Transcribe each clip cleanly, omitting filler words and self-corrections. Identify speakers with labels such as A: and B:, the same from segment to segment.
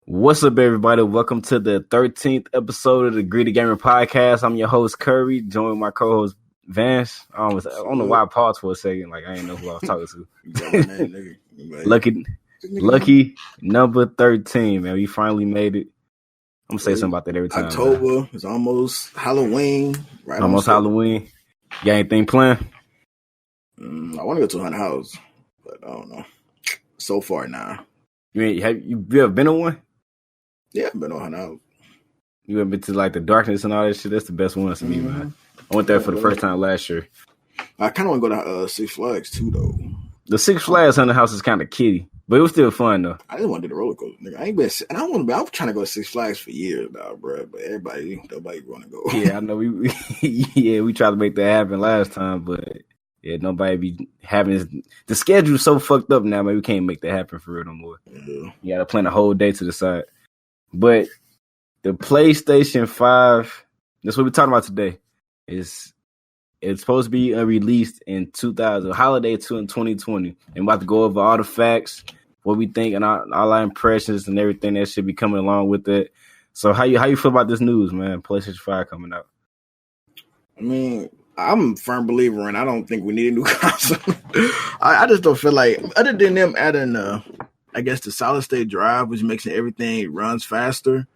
A: What's up, everybody? Welcome to the 13th episode of the Greedy Gamer Podcast. I'm your host, Curry, joined with my co-host, Vance. I don't know why I paused for a second. Like, I didn't know who I was talking to. Lucky number 13, man. We finally made it. I'm going to say something about that every time.
B: October is almost Halloween. Right,
A: almost Halloween. You got anything planned?
B: I want to go to a haunted house, but I don't know. So far, nah.
A: Have you ever been to one?
B: Yeah, I've been on haunted house.
A: You ever been to like the darkness and all that shit? That's the best ones to me, man. I went there for the first time last year.
B: I kind of want to go to Six Flags too, though.
A: The Six Flags haunted house is kind of kiddie, but it was still fun though.
B: I just want to do the roller coaster, nigga. I ain't been, and I want to. I'm trying to go to Six Flags for years now, bro. But nobody want to go.
A: Yeah, I know. We tried to make that happen last time, but yeah, nobody be having the schedule so fucked up now. Man, we can't make that happen for real no more. Yeah. You got to plan a whole day to the side. But the PlayStation 5, that's what we're talking about today. It's supposed to be released in holiday 2020. And we're about to go over all the facts, what we think, and all our impressions and everything that should be coming along with it. So how you feel about this news, man? PlayStation 5 coming out.
B: I mean, I'm a firm believer, and I don't think we need a new console. I just don't feel like, other than them adding, I guess, the solid state drive, which makes everything runs faster,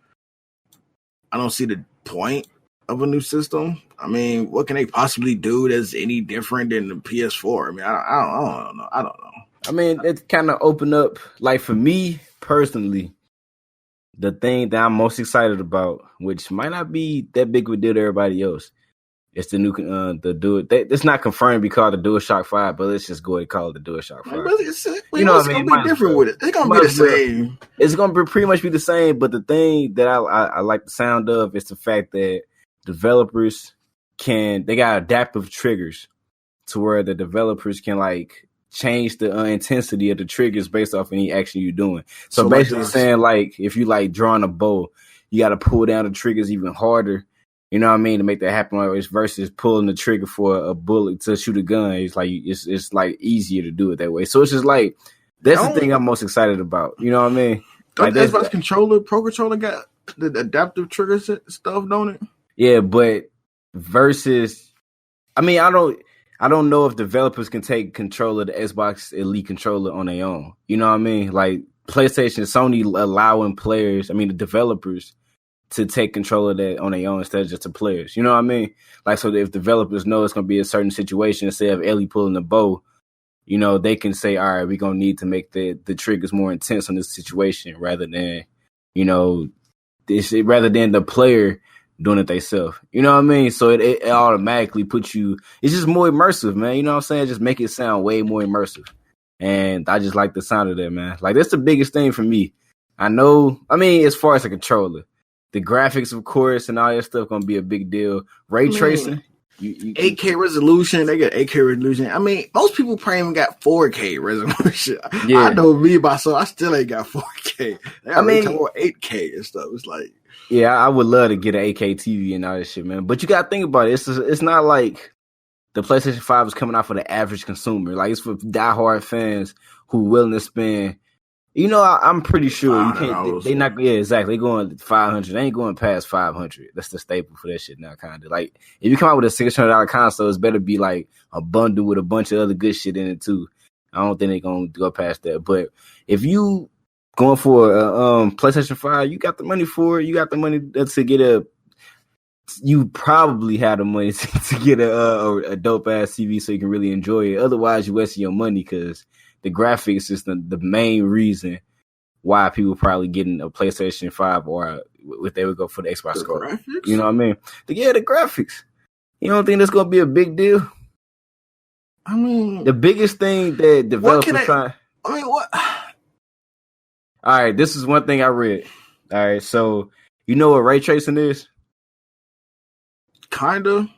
B: I don't see the point of a new system. I mean, what can they possibly do that's any different than the PS4? I mean, I don't know.
A: I mean, it kind of opened up, like for me personally, the thing that I'm most excited about, which might not be that big of a deal to everybody else. It's the new it's not confirmed to be called the DualShock 5, but let's just go ahead and call it the DualShock 5.
B: You know what I mean? It's gonna be different with it. It's gonna be the same.
A: It's gonna be pretty much be the same, but the thing that I like the sound of is the fact that developers they got adaptive triggers to where the developers can like change the intensity of the triggers based off any action you're doing. So basically saying like if you like drawing a bow, you got to pull down the triggers even harder. You know what I mean? To make that happen, versus pulling the trigger for a bullet to shoot a gun. It's like it's like easier to do it that way. So it's just like that's the thing I'm most excited about. You know what I mean?
B: Like that's Pro controller got the adaptive trigger stuff, don't it?
A: Yeah, but versus, I mean, I don't know if developers can take control of the Xbox Elite controller on their own. You know what I mean? Like PlayStation, Sony allowing the developers to take control of that on their own instead of just the players. You know what I mean? Like, so if developers know it's going to be a certain situation, instead of Ellie pulling the bow, you know, they can say, all right, we're going to need to make the triggers more intense on this situation rather than, you know, rather than the player doing it themselves. You know what I mean? So it automatically puts you, it's just more immersive, man. You know what I'm saying? Just make it sound way more immersive. And I just like the sound of that, man. Like, that's the biggest thing for me. As far as a controller, the graphics, of course, and all that stuff going to be a big deal. Ray tracing.
B: 8K resolution. They got 8K resolution. I mean, most people probably even got 4K resolution. Yeah. I know me, so I still ain't got 4K. They more 8K and stuff. It's like,
A: yeah, I would love to get an 8K TV and all that shit, man. But you got to think about it. It's not like the PlayStation 5 is coming out for the average consumer. Like, it's for diehard fans who willing to spend. You know, I'm pretty sure you can't. They not. Yeah, exactly. They going 500. They ain't going past 500. That's the staple for that shit now, kind of. Like, if you come out with a $600 console, it's better be like a bundle with a bunch of other good shit in it too. I don't think they're gonna go past that. But if you going for a PlayStation 5, you got the money for it. You got the money to get you probably have the money to get a dope ass TV so you can really enjoy it. Otherwise, you're wasting your money because the graphics is the main reason why people probably getting a PlayStation 5 or if they would go for the Xbox Scorpio. You know what I mean? The graphics. You don't think that's going to be a big deal?
B: I mean,
A: the biggest thing that developers trying.
B: I mean, what?
A: All right, this is one thing I read. All right, so you know what ray tracing is?
B: Kinda.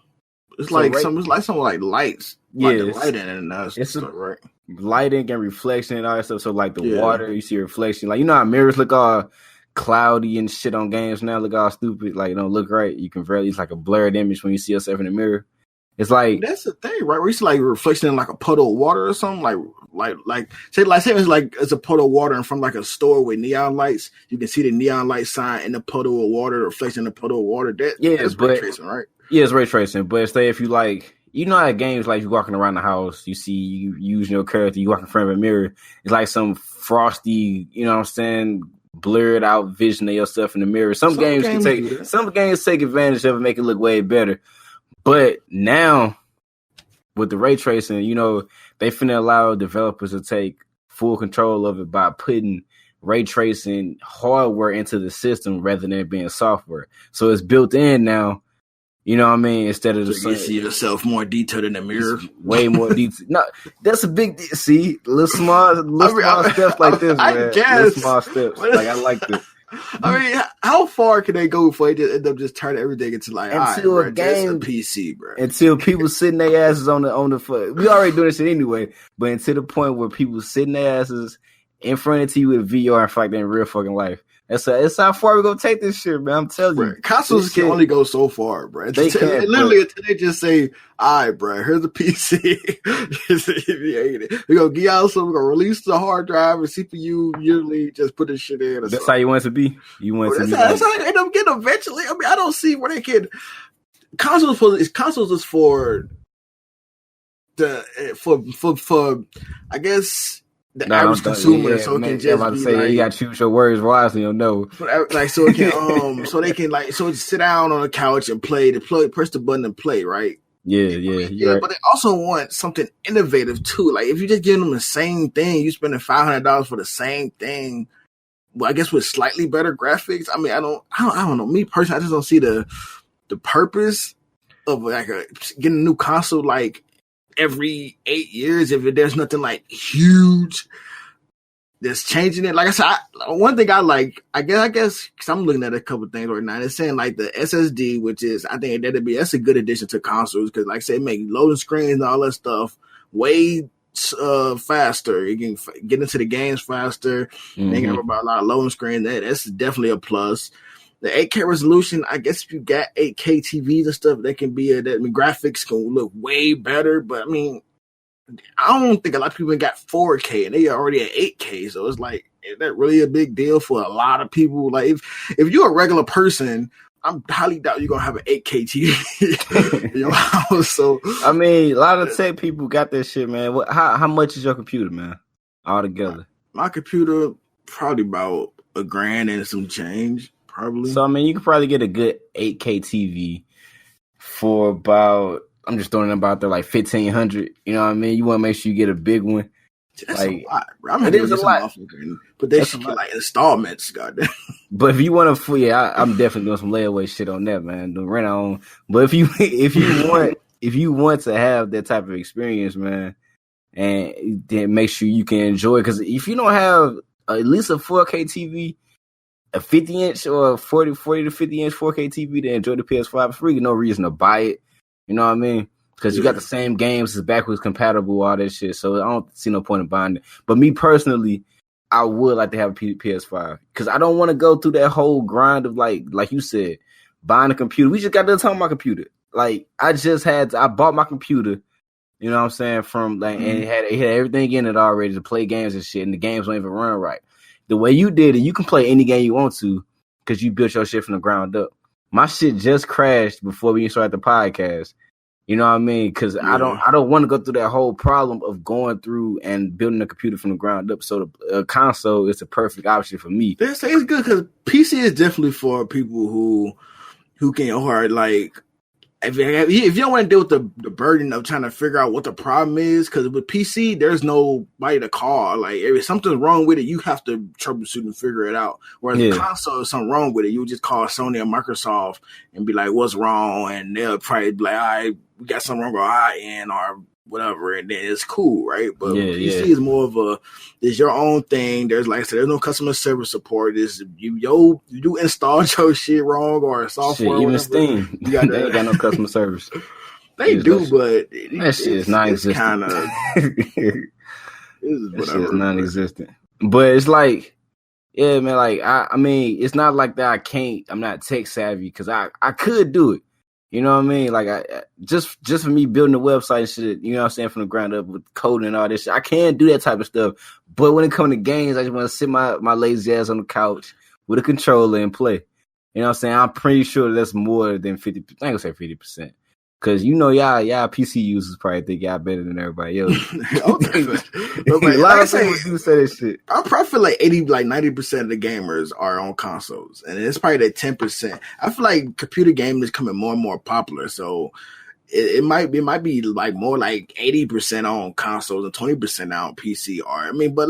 B: It's like something like lights.
A: Yeah,
B: like lighting and that's stuff, right?
A: Lighting and reflection and all that stuff. So like the water, you see a reflection. Like, you know how mirrors look all cloudy and shit on games now, look all stupid, like it don't look right. You can it's like a blurred image when you see yourself in the mirror. It's like
B: that's the thing, right? Where it's like reflection in like a puddle of water or something, say it's like it's a puddle of water and from like a store with neon lights. You can see the neon light sign in the puddle of water, reflection in the puddle of water. That's ray tracing, right?
A: Yeah, it's ray tracing. But say if you like, you know how games like you walking around the house, you see you using your character, you walk in front of a mirror. It's like some frosty, you know what I'm saying, blurred out vision of yourself in the mirror. Some games take advantage of it, make it look way better. But now with the ray tracing, you know, they finna allow developers to take full control of it by putting ray tracing hardware into the system rather than being software. So it's built in now. You know what I mean? Instead of
B: you see yourself more detailed in the mirror,
A: way more detail. No, that's a big deal. See, little small steps like this, man. I guess little small steps. Like I like this.
B: I mean, how far can they go before they just end up just turning everything into like until a game, just a PC, bro?
A: Until people sitting their asses on the foot. We already doing this shit anyway, but until the point where people sitting their asses in front of you with VR and fight in real fucking life. It's how far we gonna take this shit, man. I'm telling you,
B: consoles can only go so far, bro. Literally, until they just say, "All right, bro, here's the PC. We're gonna give y'all some. We're gonna release the hard drive and CPU. Usually, just put this shit in."
A: That's how you want it to be. You want it to be.
B: That's how they end up getting eventually. I mean, I don't see where they can. Consoles is for the I guess. The average consumer, so it can just be like,
A: you gotta choose your words wisely, you know.
B: Like so it can so they can like sit down on the couch and press the button and play, right?
A: Yeah. Right.
B: But they also want something innovative too. Like if you just give them the same thing, you spending $500 for the same thing. Well, I guess with slightly better graphics. I mean, I don't know. Me personally, I just don't see the purpose of like getting a new console like every 8 years if there's nothing like huge that's changing it. Like I said, one thing I like, I guess because I'm looking at a couple things right now. It's saying like the SSD, which is I think that's a good addition to consoles because like I say, make loading screens and all that stuff way faster. You can get into the games faster. They can have about a lot of loading screens. That's definitely a plus. The 8K resolution, I guess if you got 8K TVs and stuff, that can be graphics can look way better. But I mean, I don't think a lot of people got 4K and they are already at 8K. So it's like, is that really a big deal for a lot of people? Like if you're a regular person, I'm highly doubt you're gonna have an 8K TV in your house. So
A: I mean, a lot of tech people got that shit, man. How much is your computer, man? Altogether,
B: my computer probably about $1,000 and some change. Probably.
A: So I mean, you could probably get a good 8K TV for about. I'm just throwing it about there like $1,500. You know what I mean? You want to make sure you get a big one.
B: That's like, a lot, bro. It is a lot. But they should get like installments, goddamn.
A: But if you want to, I'm definitely doing some layaway shit on that, man. The rent on. But if you want to have that type of experience, man, and then make sure you can enjoy it, because if you don't have at least a 4K TV. A 50-inch or 40 to 50-inch 4K TV to enjoy the PS5 free, no reason to buy it. You know what I mean? Because you got the same games, it's backwards compatible, all that shit. So I don't see no point in buying it. But me personally, I would like to have a PS5 because I don't want to go through that whole grind of like you said, buying a computer. We just got done talking about my computer. Like I bought my computer. You know what I'm saying? From like, and it had everything in it already to play games and shit, and the games don't even run right. The way you did it, you can play any game you want to because you built your shit from the ground up. My shit just crashed before we started the podcast. You know what I mean? Because I don't want to go through that whole problem of going through and building a computer from the ground up. So the console is the perfect option for me.
B: It's good because PC is definitely for people who can hard like. If you don't want to deal with the burden of trying to figure out what the problem is, because with PC, there's nobody to call. Like, if something's wrong with it, you have to troubleshoot and figure it out. Whereas the console, if something wrong with it, you just call Sony or Microsoft and be like, what's wrong? And they'll probably be like, all right, we got something wrong with our end or whatever, and then it's cool, right? But PC is more of it's your own thing. There's like I said, there's no customer service support. Is you installed your shit wrong or software.
A: Shit, even Steam, they ain't got no customer service.
B: They do, but
A: that shit is non-existent.
B: Kind of,
A: that shit is non-existent. But it's like, yeah, man. Like I mean, it's not like that. I'm not tech savvy because I could do it. You know what I mean? Like just for me building a website and shit, you know what I'm saying, from the ground up with coding and all this shit. I can do that type of stuff. But when it comes to games, I just want to sit my lazy ass on the couch with a controller and play. You know what I'm saying? I'm pretty sure that's more than 50%. I ain't gonna say 50%. Cause you know y'all PC users probably think y'all better than everybody else. A lot of people do say that shit.
B: I probably feel like 90% of the gamers are on consoles, and it's probably that 10%. I feel like computer gaming is coming more and more popular, so it might be like more like 80% on consoles and 20% on PC. But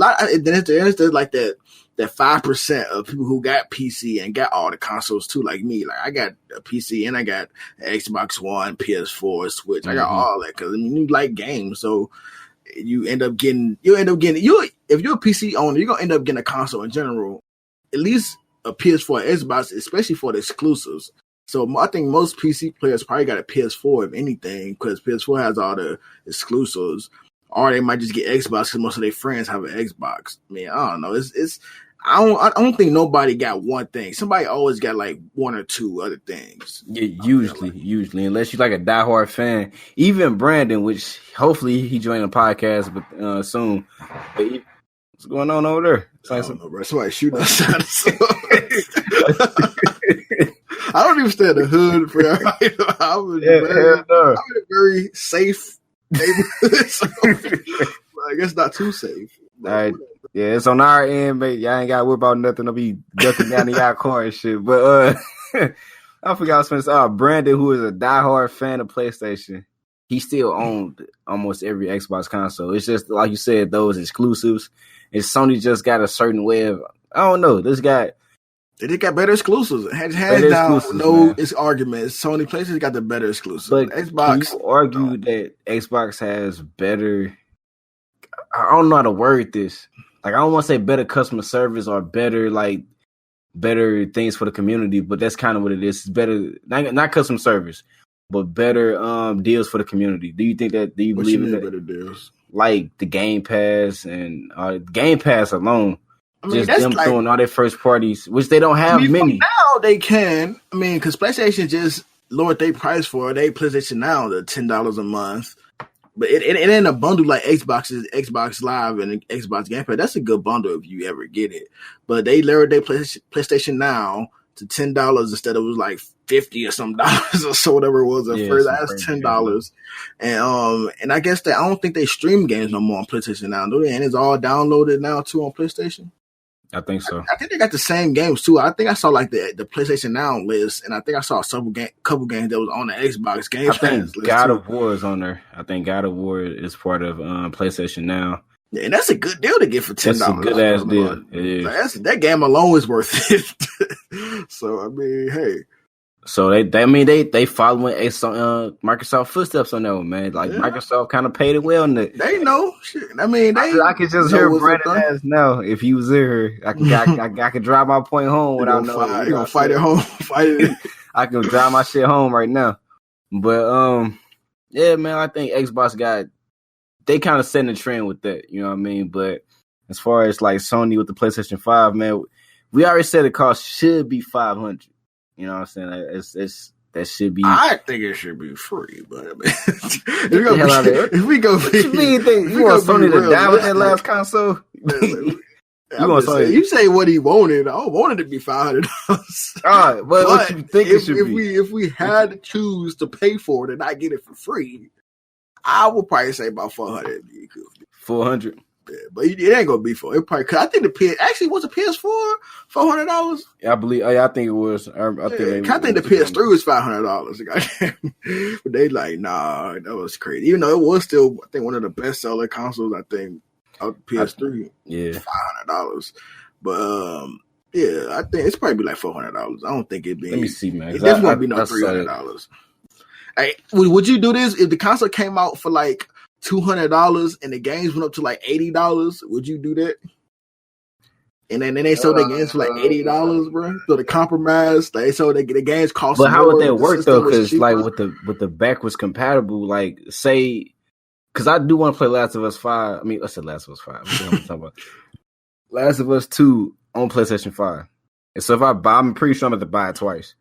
B: there's like that 5% of people who got PC and got all the consoles too, like me. Like I got a PC and I got an Xbox One, PS4, Switch. I got all that because you like games, so you end up getting if you're a PC owner, you're gonna end up getting a console in general, at least a PS4, Xbox, especially for the exclusives. So I think most PC players probably got a PS4 if anything, because PS4 has all the exclusives. Or they might just get Xbox because most of their friends have an Xbox. I don't know. I don't think nobody got one thing. Somebody always got like one or two other things.
A: Yeah, usually, unless you're like a diehard fan. Even Brandon, which hopefully he joined the podcast soon. But what's going on over there?
B: I don't know, bro. Somebody shooting outside. I don't even stay in the hood, bro. I'm in a very safe neighborhood, so I guess not too safe.
A: All right. Yeah, it's on our end, mate. Y'all ain't got to worry about nothing. I'll be ducking down in y'all car and shit. But I forgot to say, Brandon, who is a diehard fan of PlayStation, he still owned almost every Xbox console. It's just, like you said, those exclusives. And Sony just got a certain way of, I don't know, this guy.
B: They just got better exclusives. Hands down, it's arguments. Sony PlayStation got the better exclusives.
A: But Xbox, can you argue that Xbox has better, I don't know how to word this. Like, I don't want to say better customer service or better things for the community, but that's kind of what it is. It's better, not customer service, but better deals for the community. Do you think that? Do you believe in that?
B: Better deals?
A: Like the Game Pass and Game Pass alone. Just them throwing all their first parties, which they don't have many.
B: Now they can. Because PlayStation just lowered their price for their PlayStation Now to $10 a month. But it ain't a bundle like Xbox Live and Xbox Game Pass. That's a good bundle if you ever get it. But they lowered their PlayStation Now to $10 instead of it was like $50 or some dollars or so, whatever it was at first. That's $10. And I guess I don't think they stream games no more on PlayStation Now, do they? And it's all downloaded now too on PlayStation.
A: I think so.
B: I think they got the same games too. I think I saw like the PlayStation Now list, and I think I saw a couple games that was on the Xbox Game Pass list.
A: God of War is on there. I think God of War is part of PlayStation Now.
B: Yeah, and that's a good deal to get for $10.
A: That's a good ass deal. It is.
B: That game alone is worth it. So hey.
A: So they following Microsoft footsteps on that one, man. Like Microsoft kind of paid it well.
B: They know shit. I
A: could just hear Brandon ass now. If he was here, I could drive my point home without knowing.
B: You gonna fight at home? Fight it.
A: I can drive my shit home right now. But yeah, man, I think Xbox they kind of setting the trend with that. You know what I mean? But as far as like Sony with the PlayStation 5, man, we already said the cost should be $500. You know what I'm saying? That should be.
B: I think it should be free, but if we go,
A: what you mean? You want Sony to die with that last console?
B: You say what he wanted. I wanted it to be $500.
A: All right, but what you think it should be?
B: If we had to choose to pay for it and not get it for free, I would probably say about $400.
A: 400.
B: Yeah, but it ain't gonna be for it. Probably cause I think the PS actually was a PS4 $400.
A: Yeah, I believe. I think it was. I
B: think the PS3 was $500. But they like, nah, that was crazy. Even though it was still, I think one of the best seller consoles. I think of PS3.
A: Yeah,
B: $500. But yeah, I think it's probably be like $400. I don't think it'd be.
A: Let me see, man.
B: It definitely won't be no $300. Hey, would you do this if the console came out for like $200 and the games went up to like $80? Would you do that? And then they sold the games for like $80, bro. So the compromise, they sold the games cost.
A: But how would that work though? Because like with the backwards compatible, like say, because I do want to play Last of Us 5. I mean, let's say Last of Us 5. What am I talking about? Last of Us 2 on PlayStation 5. And so if I buy, I'm pretty sure I'm going to buy it twice.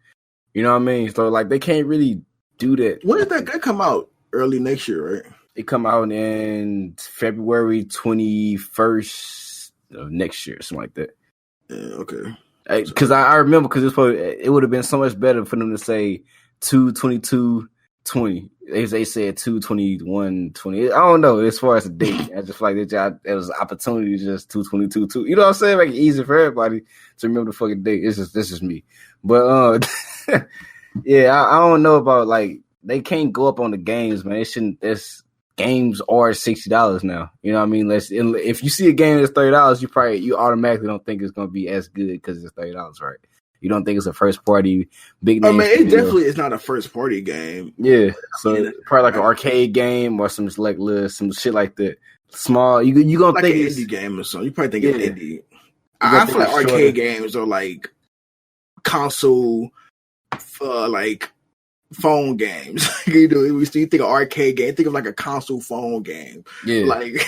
A: You know what I mean? So like they can't really do that.
B: When did that come out? Early next year, right?
A: It come out in February 21st of next year, something like that.
B: Yeah, okay.
A: Because I remember, because it would have been so much better for them to say 2/22/20. They said 2/21/20. I don't know as far as the date. I just feel like it was an opportunity to just 2/22/2. You know what I'm saying? Make it easy for everybody to remember the fucking date. This is me. But yeah, I don't know about, like, they can't go up on the games, man. It shouldn't. Games are $60 now. You know what I mean? If you see a game that's $30, you automatically don't think it's gonna be as good because it's $30, right? You don't think it's a first party big name.
B: I mean, it definitely is not a first party game.
A: Yeah, so it's probably like an arcade game or some some shit like that. Small, you gonna
B: like
A: think
B: an
A: it's
B: indie game or something. You probably think it's indie. I feel like arcade games are like console, like phone games. You know, you think of arcade game, think of like a console phone game.
A: Yeah.
B: Like,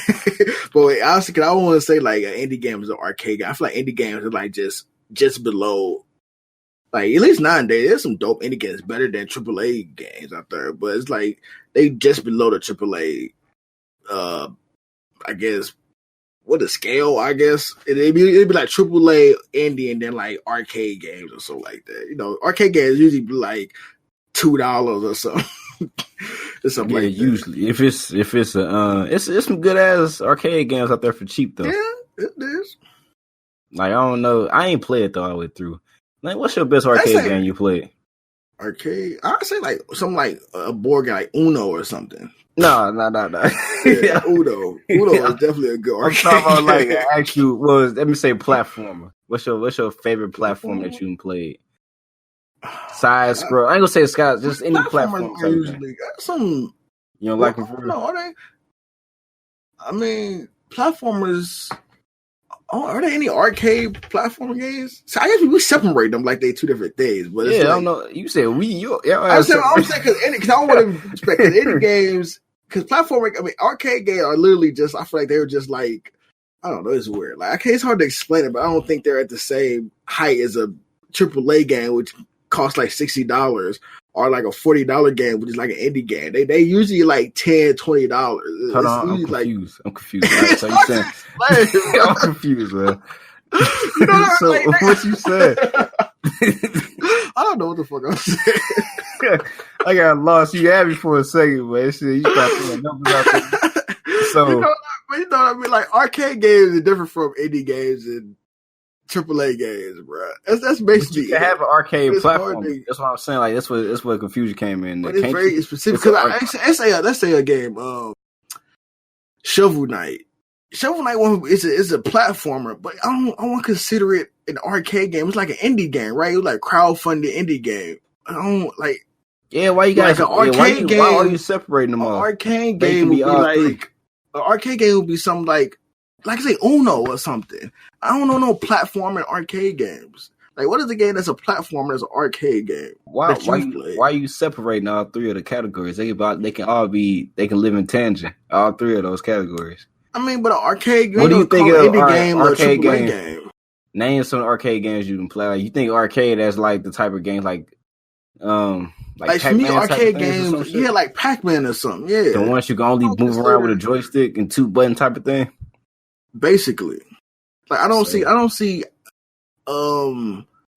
B: but honestly, I don't want to say like an indie game is an arcade game. I feel like indie games are like just below. Like, at least nowadays, there's some dope indie games better than AAA games out there. But it's like they just below the AAA. I guess what the scale? I guess it'd be like AAA indie and then like arcade games or so like that. You know, arcade games usually be like $2 or something. Or something like that.
A: Usually, if it's it's some good ass arcade games out there for cheap though.
B: Yeah, it is.
A: Like, I don't know, I ain't played it all the way through. Like, what's your best arcade game you played?
B: Arcade, I'd say like something like a board game, like Uno or something.
A: No.
B: Yeah, Uno is definitely a good arcade.
A: I'm talking about like an actual. Let me say platformer. What's your favorite platform that you played? Side scroll. I ain't gonna say Scott. Just any platform.
B: Usually got some.
A: You don't like them for real?
B: No, are they? I mean, platformers. Oh, are there any arcade platform games? So I guess we separate them like they two different things. But it's
A: I
B: like,
A: don't know. You said we.
B: I'm saying because I don't want to expect any games. Because platforming, I mean, arcade games are literally just. I feel like they're just like, I don't know. It's weird. Like, it's hard to explain it, but I don't think they're at the same height as a AAA game, which costs like $60, or like a $40 game, which is like an indie game. They usually like $10, $20.
A: Hold on, I'm confused. I'm confused. Right? So you saying I'm confused, man.
B: You know,
A: so
B: like,
A: what you said?
B: I don't know what the fuck I'm saying.
A: I got lost. You had me for a second, man. Shit, you start throwing numbers out there. So
B: you know what I mean? Like, arcade games are different from indie games and AAA games, bro. That's basically.
A: You can have an arcade platform. That's what I'm saying. Like, that's where confusion came in.
B: But it's very specific. Because let's say a game, Shovel Knight. Shovel Knight is a platformer, but I don't consider it an arcade game. It's like an indie game, right? It's like crowdfunded indie game. I don't like.
A: Yeah, why you guys?
B: Like an arcade game?
A: Why are you separating them all?
B: Arcade game would be like an arcade game would be something like I say Uno or something. I don't know no platforming arcade games. Like, what is a game that's a platformer that's an arcade game?
A: Why are you separating all three of the categories? They can live in tangent. All three of those categories.
B: I mean, but an arcade game.
A: What do you think of indie game or
B: arcade game?
A: Name some arcade games you can play. Like, you think arcade as like the type of games like
B: for me, arcade games, yeah, like Pac-Man or something, yeah.
A: The ones you can only move around with a joystick and 2-button type of thing.
B: Basically, like I don't see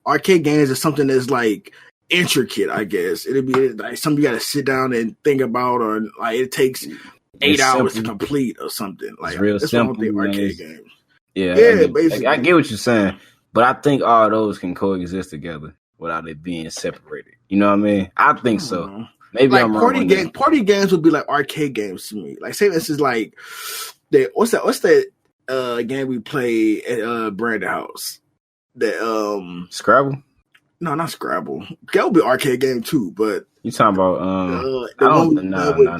B: arcade games as something that's like intricate. I guess it'd be like something you got to sit down and think about, or like it takes 8 hours to complete or something. Like,
A: it's real
B: that's
A: simple.
B: Arcade games.
A: Yeah,
B: basically.
A: I get what you're saying, but I think all those can coexist together without it being separated. You know what I mean? I think so. Maybe
B: like
A: I'm wrong.
B: Party games would be like arcade games to me. Like, say this is like what's that game we play at Brandon House? That
A: Scrabble?
B: No, not Scrabble. That would be an arcade game too, but
A: you talking about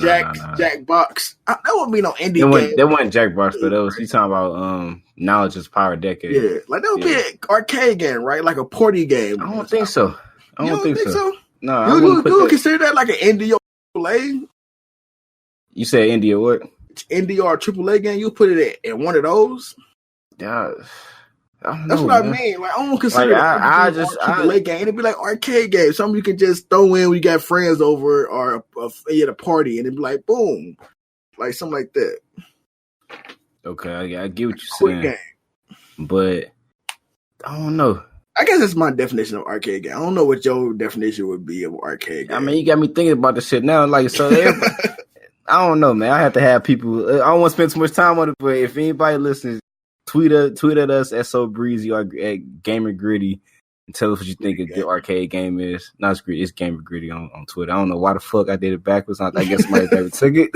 B: Jackbox. That wouldn't be no indie game.
A: That wasn't Jackbox, but that was you talking about Knowledge is Power Decade.
B: Yeah, like that would be an arcade game, right? Like a party game.
A: I don't think so. I don't think so. No,
B: you would consider that like an indie or AAA?
A: You say indie or what?
B: Indie or AAA game? You put it in one of those?
A: Yeah. I don't
B: That's
A: know,
B: what
A: man.
B: I mean. Like, I don't consider it
A: I
B: a AAA game. It'd be like arcade game. Something you can just throw in when you got friends over or at a party, and it'd be like boom, like something like that.
A: Okay, I get what you're
B: Quick
A: saying,
B: game.
A: but I don't know.
B: I guess that's my definition of arcade game. I don't know what your definition would be of arcade game.
A: I mean, you got me thinking about this shit now. Like, so I don't know, man. I have to have people. I don't want to spend too much time on it, but if anybody listens, tweet at us at So Breezy or at Gamer Gritty and tell us what you think a good arcade game is. Not it's Gritty, it's Gamer Gritty on Twitter. I don't know why the fuck I did it backwards. I guess somebody never took it.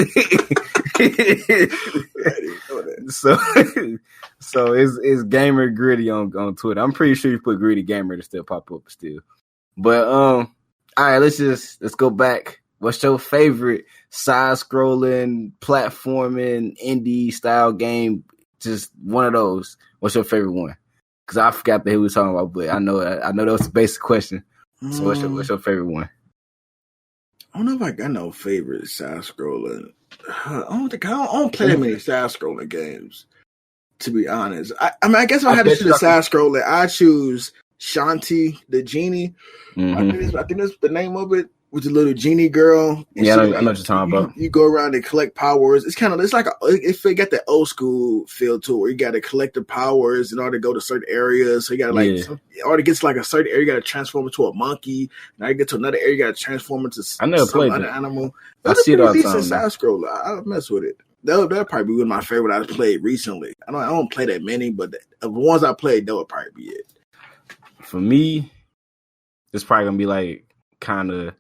A: So it's Gamer Gritty on Twitter. I'm pretty sure you put Gritty Gamer to still pop up still. But all right, let's go back. What's your favorite side-scrolling, platforming, indie style game? Just one of those. What's your favorite one? Because I forgot the hell we were talking about, but I know that was a basic question. So what's your favorite one?
B: I don't know if I got no favorite side-scrolling. I don't play that many side-scrolling games, to be honest. I mean, I guess if I had to choose a side-scrolling, I choose Shanti, the genie. Mm-hmm. I think that's the name of it. With the little genie girl.
A: Yeah, I know what you're talking about.
B: You go around and collect powers. It's like it got that old school feel to it, where you got to collect the powers in order to go to certain areas. So you got to in order to get to like a certain area, you got to transform into a monkey. Now you get to another area, you got to transform into some other animal. That's a pretty decent side scroller. I mess with it. That'll probably be one of my favorite I've played recently. I don't play that many, but of the ones I played, that would probably be it.
A: For me, it's probably gonna be like kind of.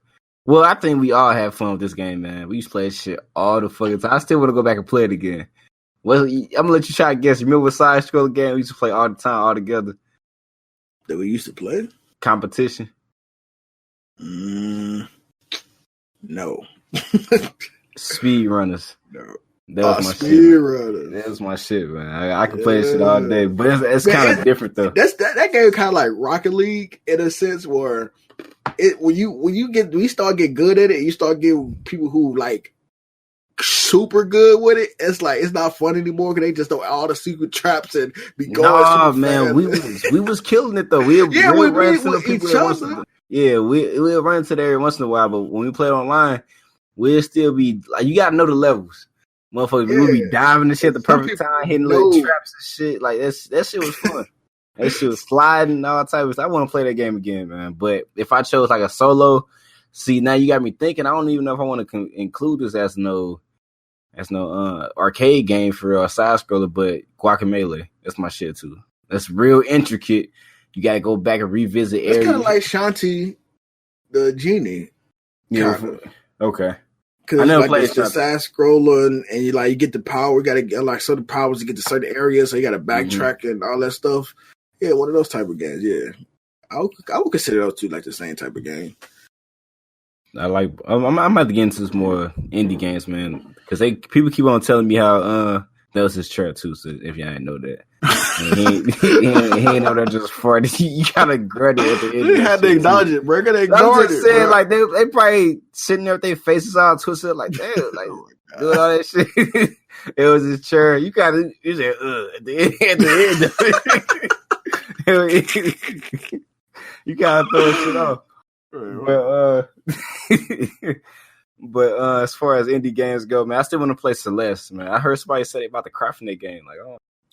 A: Well, I think we all have fun with this game, man. We used to play this shit all the fucking time. I still want to go back and play it again. Well, I'm gonna let you try to guess. Remember what side scroll game we used to play all the time, all together?
B: That we used to play?
A: Competition?
B: No.
A: Speed runners.
B: No.
A: That was my
B: speed runners.
A: That was my shit, man. I could play this shit all day, but it's kind of different though.
B: That game kind of like Rocket League in a sense where when you start getting good at it, you start getting people who like super good with it. It's like it's not fun anymore because they just know all the secret traps and be going.
A: Nah, man, we was killing it though. We run into the people once. We'll run into there every once in a while, but when we play online, we'll still be like you gotta know the levels. Motherfuckers, we'll be diving the shit at the perfect time, hitting little traps and shit. Like that shit was fun. That shit was sliding and all types of stuff. I want to play that game again, man. But if I chose like a solo, see now you got me thinking. I don't even know if I want to include this as no arcade game for a side scroller. But Guacamelee, that's my shit too. That's real intricate. You got to go back and revisit areas.
B: It's kind of like Shanti, the genie.
A: Yeah. Okay.
B: Because it's the side scrolling, and you get the power. You got to get like certain powers to get to certain areas, so you got to backtrack and all that stuff. Yeah, one of those type of games. Yeah, I would consider those two like the same type of game.
A: I'm about to get into this more indie games, man, because people keep on telling me how that was his track too. So if y'all didn't know that, he ain't know that just for you gotta grab it at the end.
B: You had to acknowledge it, bro. They ignored it.
A: Saying, bro. Like they probably sitting there with their faces all twisted, like damn, like doing all that shit. It was his chair. You said at the end. You gotta throw shit off. But as far as indie games go, man, I still want to play Celeste, man. I heard somebody say about the crafting game. Like,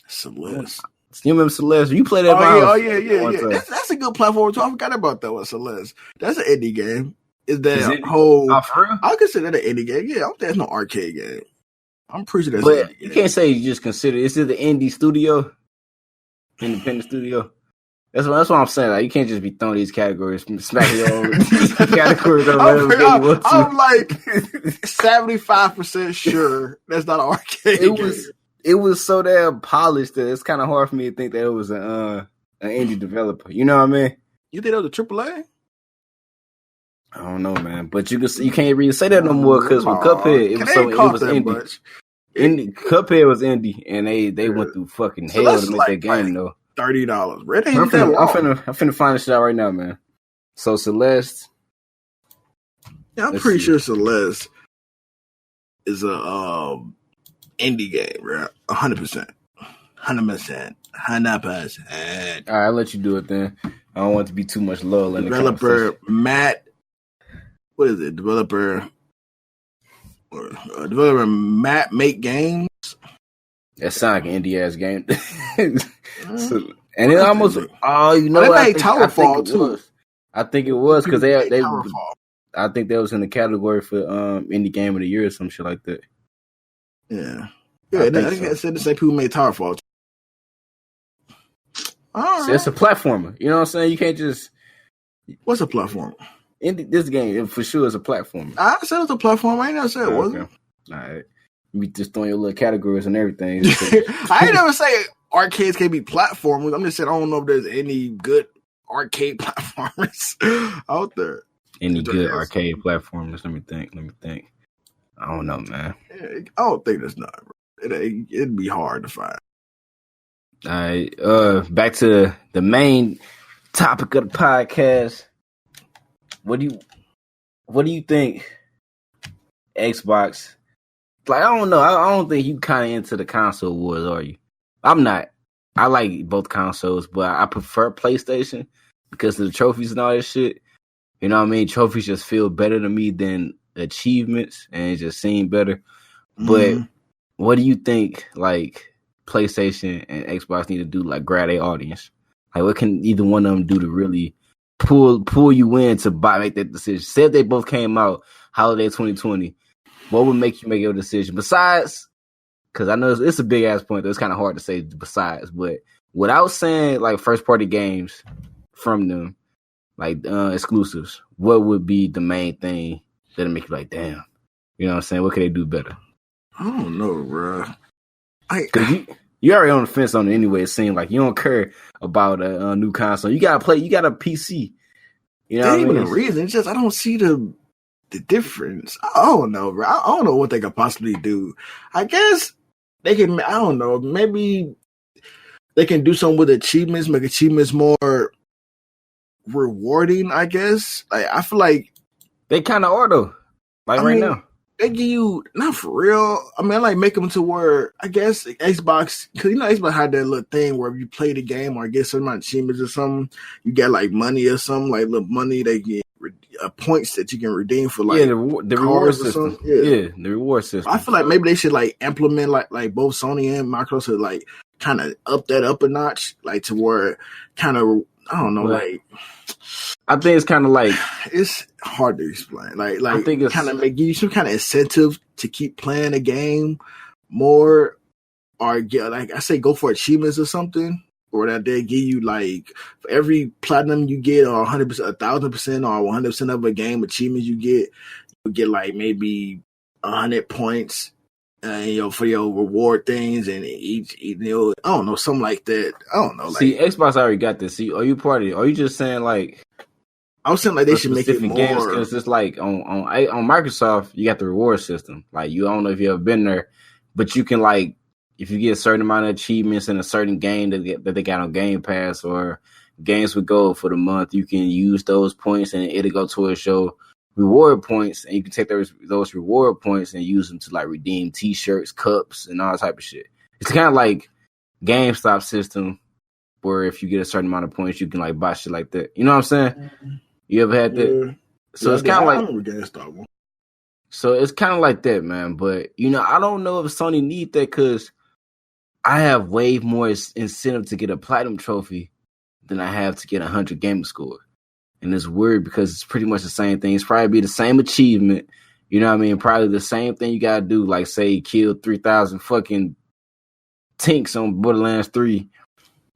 B: Celeste.
A: You remember Celeste? You played that?
B: Yeah. That's a good platform too. I forgot about that one, Celeste. That's an indie game. Is that whole? I consider that an indie game. Yeah, I don't think that's no arcade game. I'm pretty sure that's.
A: But you can't say you just consider it's either indie studio, independent studio. That's what I'm saying. Like, you can't just be throwing these categories, smacking your own categories.
B: I'm like 75% sure that's not an arcade.
A: It was so damn polished that it's kind of hard for me to think that it was an indie developer. You know what I mean?
B: You think it was a AAA?
A: I don't know, man. But you can't really say that no more because with Cuphead, it was indie. Cuphead was indie, and they went through fucking hell to make that game though.
B: $30.
A: I'm finna find this shit out right now, man. So Celeste.
B: Yeah, I'm pretty sure Celeste is a indie game, right? 100%. 100%. 100%.
A: All right, I'll let you do it then. I don't want it to be too much lull in the
B: Developer
A: conversation.
B: Matt, what is it? Developer Make Games.
A: That sound like an indie ass game. So, and it almost they
B: made Towerfall too.
A: I think it was because they
B: Towerfall.
A: I think that was in the category for indie game of the year or some shit like that.
B: Yeah. I said the same people made Towerfall.
A: So it's a platformer. You know what I'm saying? You can't just.
B: What's a platform?
A: This game for sure is a platformer.
B: I said it's a platform. I ain't never said it wasn't.
A: All right. You just throwing your little categories and everything.
B: I ain't never say arcades can be platformers. I'm just saying I don't know if there's any good arcade platformers out there.
A: Any good arcade platformers? Let me think. I don't know, man.
B: I don't think there's not. It'd be hard to find.
A: All right. Back to the main topic of the podcast. What do you think Xbox? Like, I don't know. I don't think you kind of into the console wars, are you? I'm not. I like both consoles, but I prefer PlayStation because of the trophies and all that shit. You know what I mean? Trophies just feel better to me than achievements, and it just seem better. But what do you think, like, PlayStation and Xbox need to do, like, grab their audience? Like, what can either one of them do to really pull you in to make that decision? Say if they both came out holiday 2020, what would make you make your decision? Besides, because I know it's a big ass point, though. It's kind of hard to say besides, but without saying like first party games from them, like exclusives, what would be the main thing that'll make you like, damn? You know what I'm saying? What could they do better?
B: I don't know, bro.
A: Because you already on the fence on it anyway. It seems like you don't care about a new console. You gotta play. You got a PC. You know,
B: that ain't even a reason. It's just I don't see the difference. I don't know, bro. I don't know what they could possibly do. I guess they can. I don't know. Maybe they can do something with achievements. Make achievements more rewarding. I guess. Like I feel like
A: they kind of are though. Like right now.
B: They give you, not for real. I mean, I like make them to where, I guess, Xbox, because Xbox had that little thing where if you play the game or get some amount of achievements or something, you get like money or something, like little money they get points that you can redeem for like
A: the reward system. Yeah, the reward system.
B: I feel like maybe they should like implement like both Sony and Microsoft like kind of up that up a notch, like to where kind of, I don't know, like.
A: I think it's kind of like
B: it's hard to explain. Like
A: I think it's
B: kind of give you some kind of incentive to keep playing the game more, or get like I say, go for achievements or something, or that they give you like for every platinum you get, or 100%, 1,000%, or 100% of a game achievements you get like maybe 100 points. For your reward things and each I don't know, something like that. I don't know. Like,
A: see, Xbox already got this. See, are you part of it? Are you just saying like?
B: I'm saying like they should make it more.
A: Games, because it's like on Microsoft, you got the reward system. Like you don't know if you ever been there, but you can like if you get a certain amount of achievements in a certain game that they got on Game Pass or Games with Gold for the month, you can use those points and it'll go towards your reward points, and you can take those reward points and use them to like redeem T-shirts, cups, and all type of shit. It's kind of like GameStop system, where if you get a certain amount of points, you can like buy shit like that. You know what I'm saying? Mm-hmm. You ever had that? Yeah. So it's kind of like
B: GameStop one.
A: So it's kind of like that, man. But I don't know if Sony need that because I have way more incentive to get a platinum trophy than I have to get 100 gamer score. And it's weird because it's pretty much the same thing. It's probably be the same achievement. You know what I mean? Probably the same thing you got to do. Like, say, kill 3,000 fucking tinks on Borderlands 3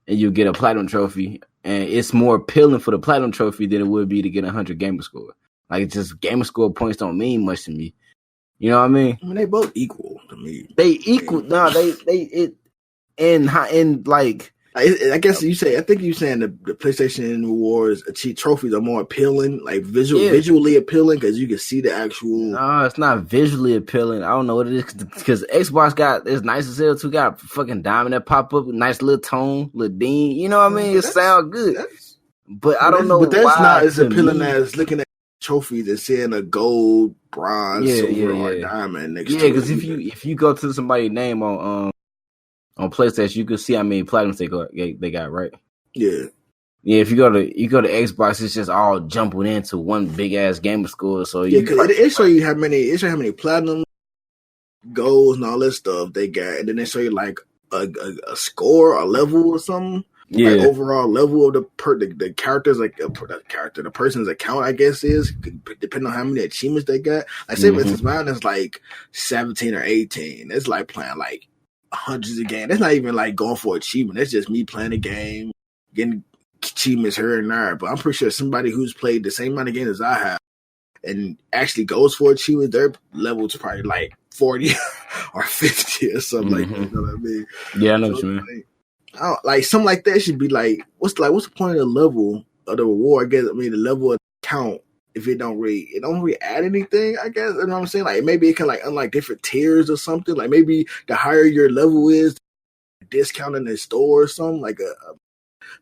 A: and you get a platinum trophy. And it's more appealing for the platinum trophy than it would be to get 100 gamer score. Like, it's just gamer score points don't mean much to me. You know what I mean?
B: I mean, they both equal to me.
A: They equal. No,
B: I guess you say. I think you're saying the PlayStation Awards achieve trophies are more appealing, like visually appealing, because you can see the actual.
A: No, it's not visually appealing. I don't know what it is because Xbox got it's nice as hell too. Got fucking diamond that pop up, nice little tone, little ding. You know what I mean? It sounds good, but I don't know.
B: But that's not as appealing as looking at trophies and seeing a gold, bronze, silver, or diamond next to it.
A: Yeah, because if you go to somebody's name on on PlayStation, you can see how many platinums they got, right?
B: Yeah.
A: Yeah, if you go to Xbox, it's just all jumping into one big ass gamer score. So
B: yeah, because it show you how many platinum goals and all that stuff they got, and then they show you like a score, a level or something.
A: Yeah,
B: like overall level of the characters, like the person's account, I guess is depending on how many achievements they got. Like say for instance, mine is like 17 or 18. It's like playing like hundreds of games. That's not even like going for achievement. That's just me playing a game, getting achievements here and there. But I'm pretty sure somebody who's played the same amount of games as I have and actually goes for achievements, their level is probably like 40 or 50 or something like that. You know what I mean?
A: Yeah, I know what you mean.
B: Like something like that should be like, what's the point of the level of the reward? I guess the level of the count, if it don't really add anything, I guess. You know what I'm saying? Like maybe it can like unlock different tiers or something. Like maybe the higher your level is, discount in the store or something. Like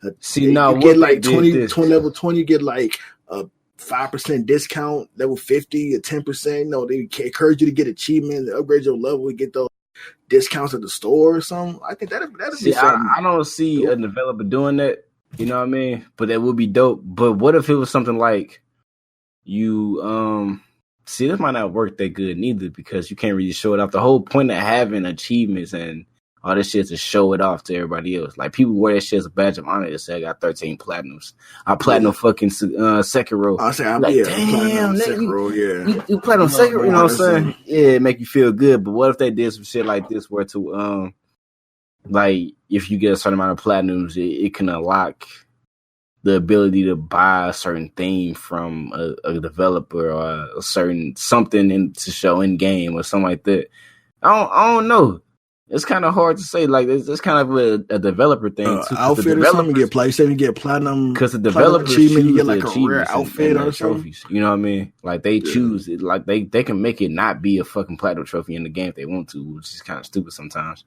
B: you get like 20 level 20, you get like a 5% discount, level 50 or 10%. No, they encourage you to get achievements, upgrade your level, get those discounts at the store or something. I think that'd be something.
A: I don't see a developer doing that. You know what I mean? But that would be dope. But what if it was something like you see, this might not work that good neither because you can't really show it off. The whole point of having achievements and all this shit to show it off to everybody else. Like people wear that shit as a badge of honor to say I got 13 platinums. I platinum fucking Sekiro.
B: I say I'm like, damn, Sekiro,
A: you platinum Sekiro, you know what I'm saying? Yeah, it make you feel good. But what if they did some shit like this where to like if you get a certain amount of platinums, it can unlock the ability to buy a certain thing from a developer or a certain something to show in game or something like that. I don't know. It's kind of hard to say. Like it's kind of a developer thing.
B: Outfit or something. You get platinum
A: because the developers
B: achievement. You get like a rare outfit or
A: trophies. You know what I mean? Like they choose it. Like they can make it not be a fucking platinum trophy in the game if they want to, which is kind of stupid sometimes.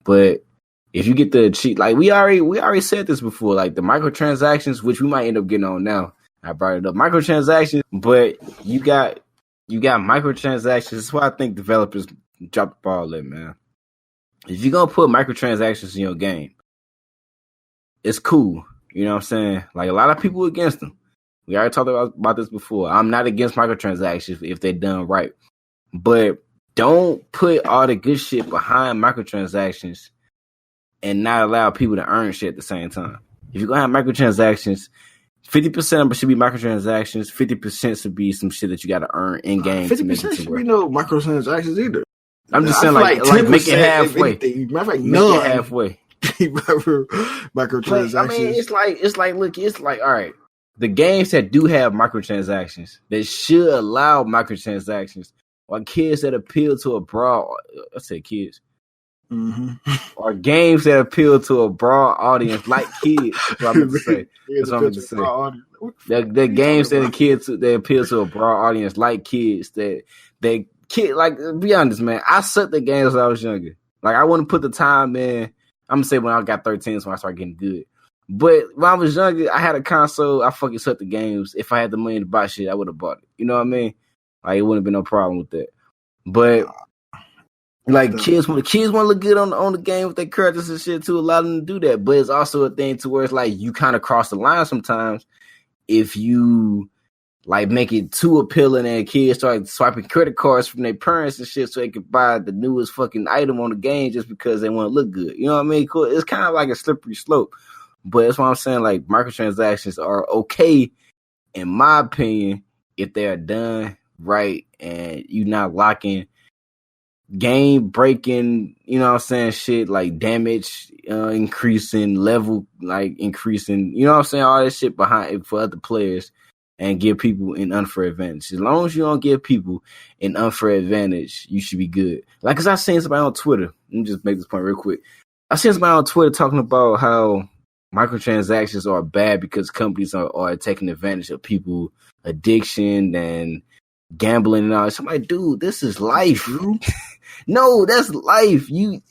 A: But if you get the cheat, like we already said this before, like the microtransactions, which we might end up getting on now. I brought it up, microtransactions, but you got microtransactions. That's why I think developers drop the ball there, man. If you're gonna put microtransactions in your game, it's cool. You know what I'm saying? Like a lot of people against them. We already talked about this before. I'm not against microtransactions if they're done right. But don't put all the good shit behind microtransactions and not allow people to earn shit at the same time. If you're gonna have microtransactions, 50% of it should be microtransactions, 50% should be some shit that you gotta earn in game.
B: 50% should be no microtransactions either.
A: I'm just saying, like make it halfway. Make it halfway.
B: Microtransactions.
A: I mean, it's like, all right. The games that do have microtransactions, that should allow microtransactions, or kids that appeal to a broad, I say kids, or games that appeal to a broad audience, like kids. That's what I'm going to say. That's what I'm going to say. The games that appeal to a broad audience, like kids, that they. Kid, like, be honest, man. I sucked at games when I was younger. Like, I wouldn't put the time in. I'm gonna say when I got 13 is when I started getting good. But when I was younger, I had a console. I fucking sucked the games. If I had the money to buy shit, I would have bought it. You know what I mean? Like, it wouldn't have been no problem with that. But like, kids want to look good on the game with their characters and shit too. Allow them to do that. But it's also a thing to where it's like you kind of cross the line sometimes if you. Like make it too appealing and kids start swiping credit cards from their parents and shit so they could buy the newest fucking item on the game just because they want to look good. You know what I mean? Cool. It's kind of like a slippery slope. But that's why I'm saying like microtransactions are okay, in my opinion, if they're done right and you're not locking game breaking, you know what I'm saying, shit like damage increasing, level like increasing, you know what I'm saying, all that shit behind it for other players. And give people an unfair advantage. As long as you don't give people an unfair advantage, you should be good. Like, cause I seen somebody on Twitter. Let me just make this point real quick. I seen somebody on Twitter talking about how microtransactions are bad because companies are taking advantage of people addiction and gambling and all. So I'm like, dude, this is life. No, that's life. You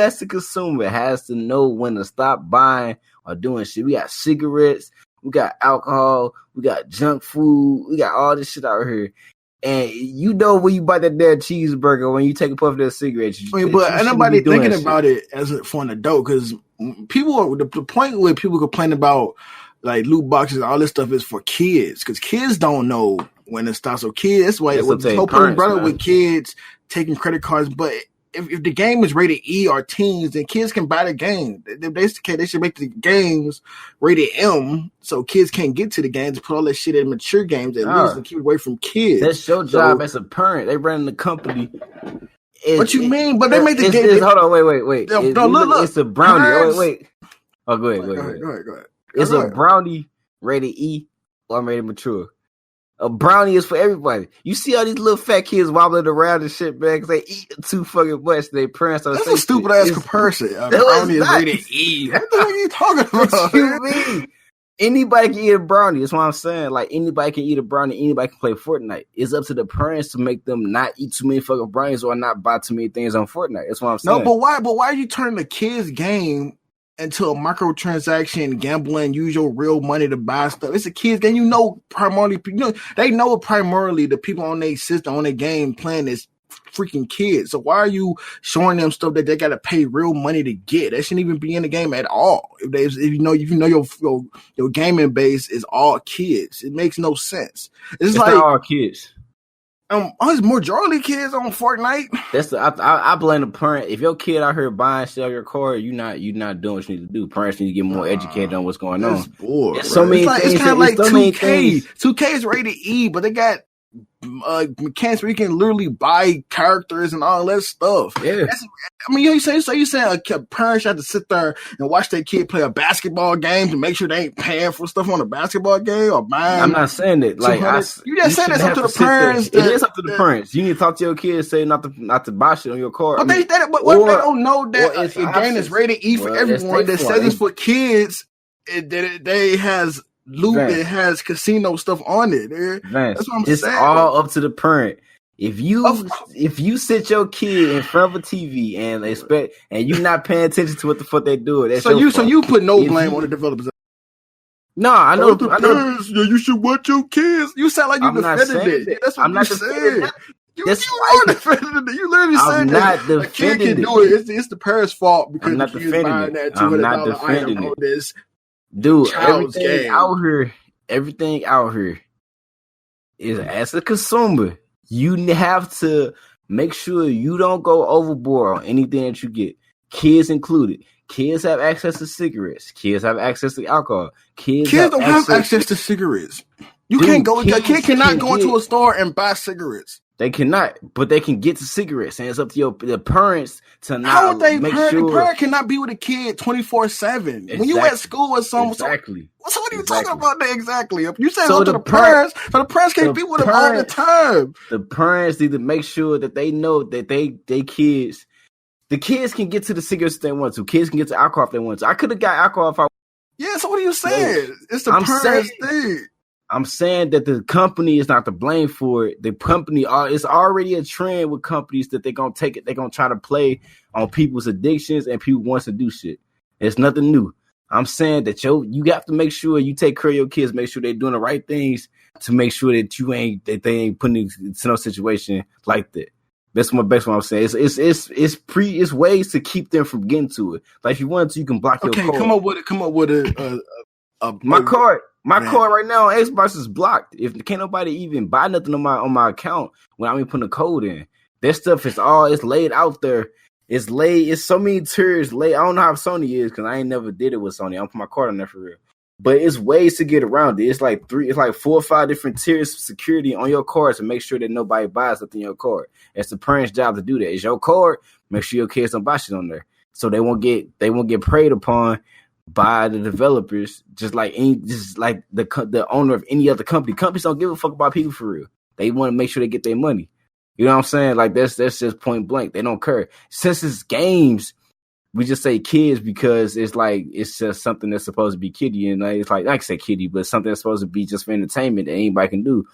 A: as the consumer has to know when to stop buying or doing shit. We got cigarettes. We got alcohol, we got junk food, we got all this shit out here. And you know when you bite that damn cheeseburger, when you take a puff of that cigarette,
B: but ain't nobody thinking about it for an adult because people. The point where people complain about like loot boxes and all this stuff is for kids because kids don't know when it stops. So kids, that's why this whole point brought up with kids taking credit cards. But if the game is rated E or teens, then kids can buy the game. They should make the games rated M so kids can't get to the games. Put all that shit in mature games at least and keep it away from kids.
A: That's your job as a parent. They run the company.
B: What you mean? But they make the game.
A: Hold on, wait. Look. It's a brownie. Oh, wait. Oh, go ahead.
B: Go ahead.
A: It's a brownie rated E or rated mature. A brownie is for everybody. You see all these little fat kids wobbling around and shit, man, because they eat too fucking much. They parents don't.
B: That's a stupid ass comparison. A brownie is rated E. What the heck are you talking about?
A: What you mean? Anybody can eat a brownie. That's what I'm saying. Like anybody can eat a brownie. Anybody can play Fortnite. It's up to the parents to make them not eat too many fucking brownies or not buy too many things on Fortnite. That's what I'm saying.
B: No, but why? But why are you turning the kids' game into a microtransaction, gambling, use your real money to buy stuff? It's a kids game. They know primarily the people on their system, on their game playing this freaking kids. So why are you showing them stuff that they got to pay real money to get? That shouldn't even be in the game at all. If you know your gaming base is all kids, it makes no sense. It's like
A: not all kids.
B: There's majority kids on Fortnite.
A: That's I blame the parent. If your kid out here buying sell your car, you're not doing what you need to do. Parents need to get more educated on what's going on.
B: Bored,
A: so many things.
B: It's kind of like 2K. 2K is rated E, but they got mechanics where you can literally buy characters and all that stuff.
A: Yeah.
B: You saying a parent have to sit there and watch their kid play a basketball game to make sure they ain't paying for stuff on a basketball game or buying.
A: I'm not saying it. Like
B: you just said it's up to the parents.
A: It is up to the parents. You need to talk to your kids, say not to buy shit on your car.
B: But they don't know that a game is rated E for everyone that says it's for kids. They has loot
A: Vance.
B: That has casino stuff on it.
A: Vance,
B: that's what I'm
A: it's
B: saying.
A: It's all up to the parent. If you sit your kid in front of a TV and you not paying attention to what the fuck they do, that's so
B: you put no blame on the developers.
A: No, I know.
B: Parents, you should watch your kids. You sound like you defended it. That's what I'm saying. You are defending it. You literally said that a kid can do it. It's the parents' fault because the kid's buying that $200 item on this.
A: Dude, everything out here is, as a consumer, you have to make sure you don't go overboard on anything that you get. Kids included. Kids have access to cigarettes. Kids have access to alcohol. Kids
B: don't have access to cigarettes. A kid cannot go into a store and buy cigarettes.
A: They cannot, but they can get to cigarettes, and it's up to the parents to not.
B: How would they?
A: Make sure
B: the parent cannot be with a kid 24/7 when you at school or something.
A: Exactly.
B: So what are you talking about there exactly? You said so to the parents, so the parents can't be with them all the time.
A: The parents need to make sure that they know that they kids. The kids can get to the cigarettes if they want to. Kids can get to alcohol if they want to. I could have got alcohol if I.
B: Yeah. So what are you saying? It's the parents' thing.
A: I'm saying that the company is not to blame for it. The company it's already a trend with companies that they're gonna take it. They're gonna try to play on people's addictions and people wants to do shit. It's nothing new. I'm saying that you have to make sure you take care of your kids, make sure they're doing the right things to make sure that they ain't putting into no situation like that. That's what I'm saying. It's ways to keep them from getting to it. Like if you want to, you can block your card.
B: Okay, come up with
A: My card right now on Xbox is blocked. If can't nobody even buy nothing on my account when I'm putting a code in. That stuff is it's laid out there. It's so many tiers laid. I don't know how Sony is because I ain't never did it with Sony. I'm put my card on there for real. But it's ways to get around it. It's like 4 or 5 different tiers of security on your card to make sure that nobody buys something in your card. It's the parents' job to do that. It's your card. Make sure your kids don't buy shit on there, so they won't get preyed upon by the developers, just like the owner of any other company. Companies don't give a fuck about people for real. They want to make sure they get their money. You know what I'm saying? Like that's just point blank. They don't care. Since it's games, we just say kids because it's just something that's supposed to be kiddie, and it's like I can say kiddie, but something that's supposed to be just for entertainment that anybody can do.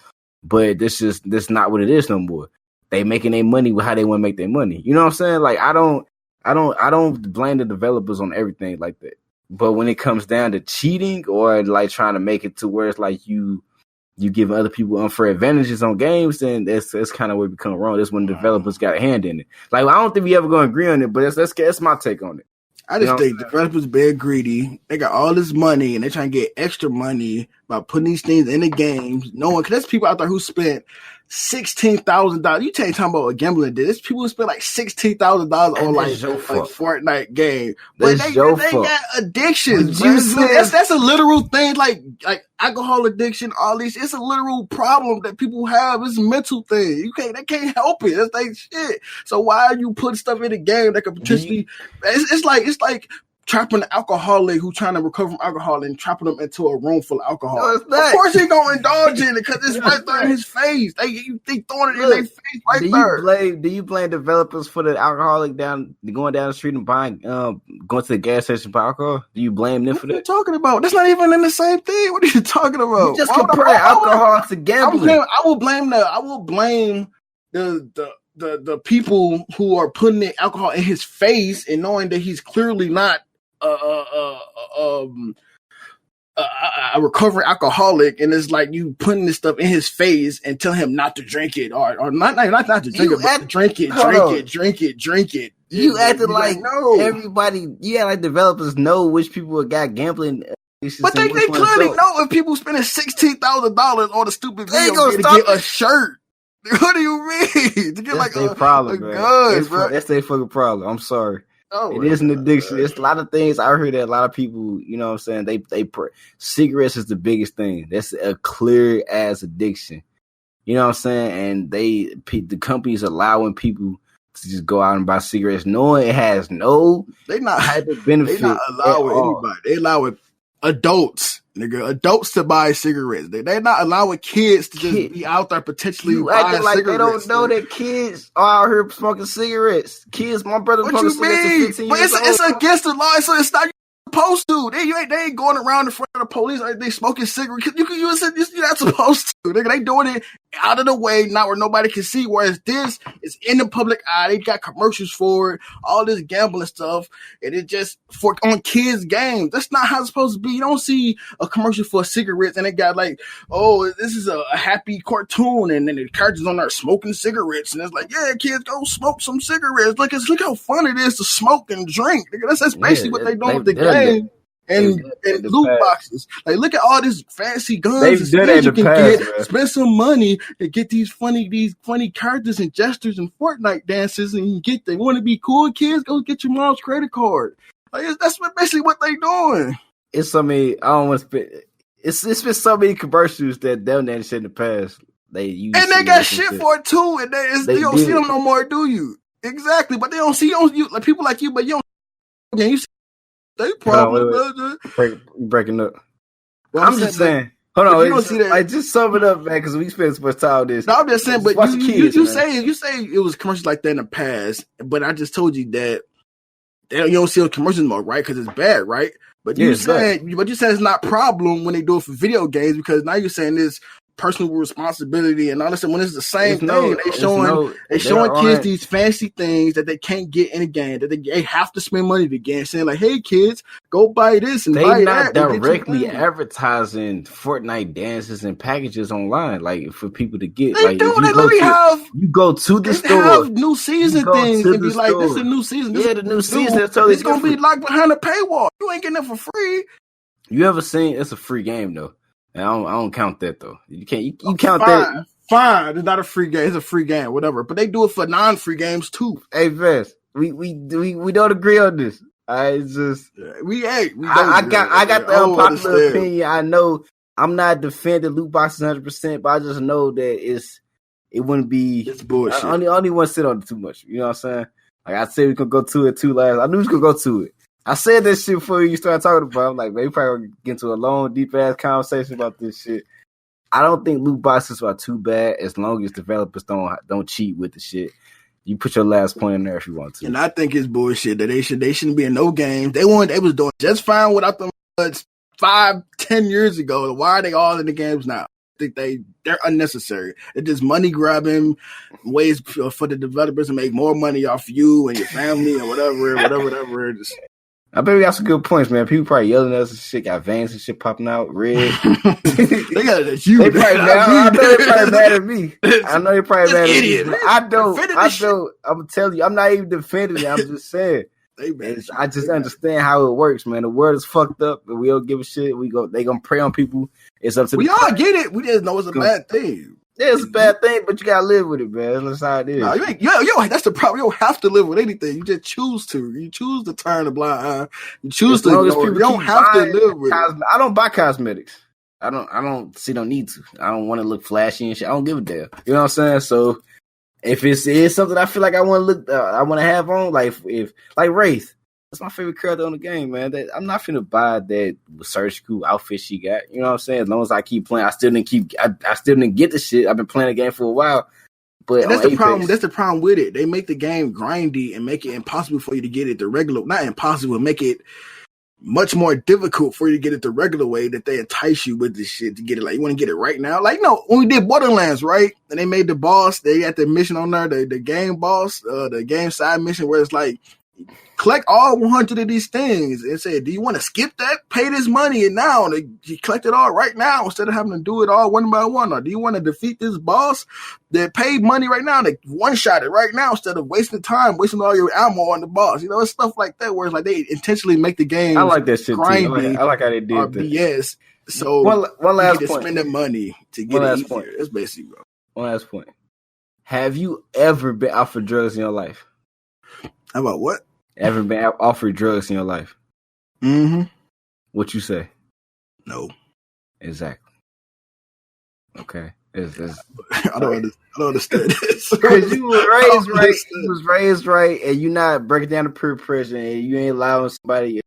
A: But that's not what it is no more. They making their money with how they want to make their money. You know what I'm saying? Like I don't blame the developers on everything like that. But when it comes down to cheating or like trying to make it to where it's like you you give other people unfair advantages on games, then that's kind of where it become wrong. That's when developers got a hand in it. Like, I don't think we ever gonna agree on it, but that's my take on it.
B: I just think developers being greedy. They got all this money and they trying to get extra money by putting these things in the games. No one, because there's people out there who spent $16,000. You ain't talking about a gambling deal. There's people who spend like $16,000 on like Fortnite game. But they got addictions. That's a literal thing. Like alcohol addiction, all these. It's a literal problem that people have. It's a mental thing. They can't help it. That's like shit. So why are you putting stuff in the game that could potentially? It's like trapping an alcoholic who trying to recover from alcohol and trapping them into a room full of alcohol. No, of course he gonna indulge in it because it's right there in his face. They throwing it in their face right there.
A: Do you blame developers for the alcoholic going down the street and buying going to the gas station for alcohol? Do you blame them for that?
B: What are you talking about? That's not even in the same thing. What are you talking about?
A: You just compare alcohol to gambling.
B: I will blame the people who are putting the alcohol in his face and knowing that he's clearly not a recovering alcoholic, and it's like you putting this stuff in his face and tell him not to drink it or not to drink it, but drink it.
A: You acted like no. Everybody, like developers know which people got gambling.
B: But they clearly know if people spending $16,000 on a stupid video to get a shirt. What do you mean? To get
A: that's their problem, man. That's their fucking problem. I'm sorry. It is an addiction. There's a lot of things. I heard that a lot of people, you know what I'm saying, they cigarettes is the biggest thing. That's a clear ass addiction. You know what I'm saying? And the companies allowing people to just go out and buy cigarettes knowing it has
B: type of benefit. They not allowing anybody. They allowing adults to buy cigarettes. They're not allowing kids to just be out there potentially buying
A: like
B: cigarettes.
A: They don't know that kids are out here smoking cigarettes. Kids, my brother smoking cigarettes at 15 years old.
B: It's against the law, so it's not supposed to. They ain't going around in front of the police. They smoking cigarettes. You're not supposed to. They doing it out of the way, not where nobody can see. Whereas this is in the public eye. They got commercials for it, all this gambling stuff, and it just on kids' games. That's not how it's supposed to be. You don't see a commercial for cigarettes and it got like, oh, this is a happy cartoon, and then the characters on there smoking cigarettes, and it's like, yeah, kids, go smoke some cigarettes. Look how fun it is to smoke and drink. That's basically what they doing with the game. And loot boxes. Like, look at all these fancy guns and skins you can get. Man. Spend some money to get these funny characters and gestures and Fortnite dances, and you get. They want to be cool kids. Go get your mom's credit card. Like, that's basically what they doing.
A: It's so many. I don't want to spit. It's been so many commercials that done that shit in the past. They
B: got shit for it too, and you don't see them no more, do you? Exactly, but they don't see you like people like you, but you don't. Again, you see. They probably
A: breaking up. Well, I'm just saying. Hold on, you don't see that. Like, just sum it up, man, because we spent so much time on this.
B: No, I'm just saying, but you say it was commercials like that in the past, but I just told you that you don't see those commercials anymore, right? Because it's bad, right? But you said it's not a problem when they do it for video games, because now you're saying this personal responsibility and all this. When it's the same thing, they showing kids these fancy things that they can't get in a game, that they have to spend money to get, saying like, "Hey kids, go buy this and buy that."
A: They not directly advertising Fortnite dances and packages online, like for people to get.
B: They do. They literally have.
A: You go to the store.
B: They have new season things and be like, "This is a new season."
A: The new season. It's
B: gonna be locked behind a paywall. You ain't getting it for free.
A: You ever seen? It's a free game though. I don't count that though. You can't. You count that.
B: Fine, it's not a free game. It's a free game, whatever. But they do it for non-free games too.
A: Hey, Vance, we don't agree on this. I got the unpopular opinion. I know I'm not defending loot boxes 100%, but I just know that it wouldn't be.
B: It's bullshit.
A: I only want to sit on it too much. You know what I'm saying? Like I said, we could go to it too last. I knew we could go to it. I said this shit before you started talking about it. I'm like, maybe probably gonna get into a long, deep-ass conversation about this shit. I don't think loot boxes are too bad as long as developers don't cheat with the shit. You put your last point in there if you want to.
B: And I think it's bullshit that they shouldn't be in no games. They was doing just fine without them 5-10 years ago. Why are they all in the games now? I think they're unnecessary. It's just money grabbing ways for the developers to make more money off you and your family and whatever. Just,
A: I bet we got some good points, man. People probably yelling at us and shit. Got Vance and shit popping out, red.
B: They got it at you.
A: They probably I know they probably mad at me. I know they probably mad at me. I don't. I'm telling you, I'm not even defending it. I'm just saying. I just understand how it works, man. The world is fucked up, and we don't give a shit. They gonna prey on people. It's up to
B: we all get it. We just know it's a bad thing.
A: Yeah, it's a bad thing, but you gotta live with it, man. That's how it is.
B: Nah, that's the problem. You don't have to live with anything. You just choose to. You choose to turn a blind eye. You choose to ignore it. You don't have to live with it.
A: I don't buy cosmetics. I don't need to. I don't want to look flashy and shit. I don't give a damn. You know what I'm saying? So if it's something I feel like I want to look, I want to have on, like Wraith. That's my favorite character on the game, man. I'm not finna buy that surgical outfit she got. You know what I'm saying? As long as I keep playing, I still didn't get the shit. I've been playing the game for a while. But
B: that's the problem. That's the problem with it. They make the game grindy and make it impossible for you to get it the regular. Not impossible, make it much more difficult for you to get it the regular way that they entice you with this shit to get it. Like, you want to get it right now? Like, no, when we did Borderlands, right? And they made the boss, they got the mission on there, the game boss, the game side mission where it's like, collect all 100 of these things and say, do you want to skip that? Pay this money and now you collect it all right now instead of having to do it all one by one. Or do you want to defeat this boss that paid money right now to one-shot it right now instead of wasting time, wasting all your ammo on the boss? You know, it's stuff like that where it's like they intentionally make the game
A: I like that shit
B: grindy.
A: I like how they did that.
B: BS. So
A: one last point.
B: Spend the money to get it easier. That's basically, bro.
A: One last point. Have you ever been offered drugs in your life?
B: How about what?
A: Ever been offered drugs in your life?
B: Mm-hmm.
A: What you say?
B: No.
A: Exactly. Okay.
B: I don't understand this.
A: Because you was raised right. You was raised right, and you not breaking down the peer pressure, and you ain't allowing somebody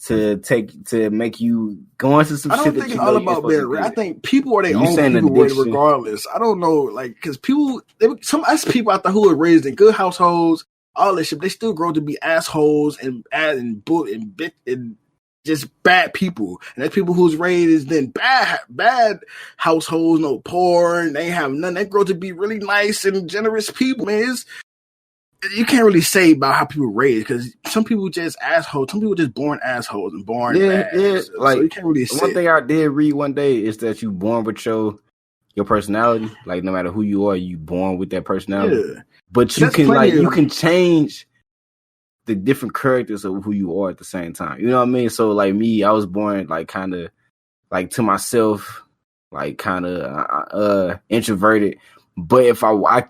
A: to make you go into some shit. I don't think it's all about being right. I think people are their own people regardless. I don't know, like, because some people out there who are raised in good households, all this shit, they still grow to be assholes and just bad people. And that's people who's raised in bad households, no porn, they have none. They grow to be really nice and generous people. Man, you can't really say about how people raised because some people just assholes. Some people just born assholes and born bad. Yeah. Like, so you can't really say. One thing I did read one day is that you born with your personality. Like, no matter who you are, you born with that personality. Yeah. But you can change the different characters of who you are at the same time. You know what I mean? So like me, I was born like kind of like to myself, like kind of introverted. But if I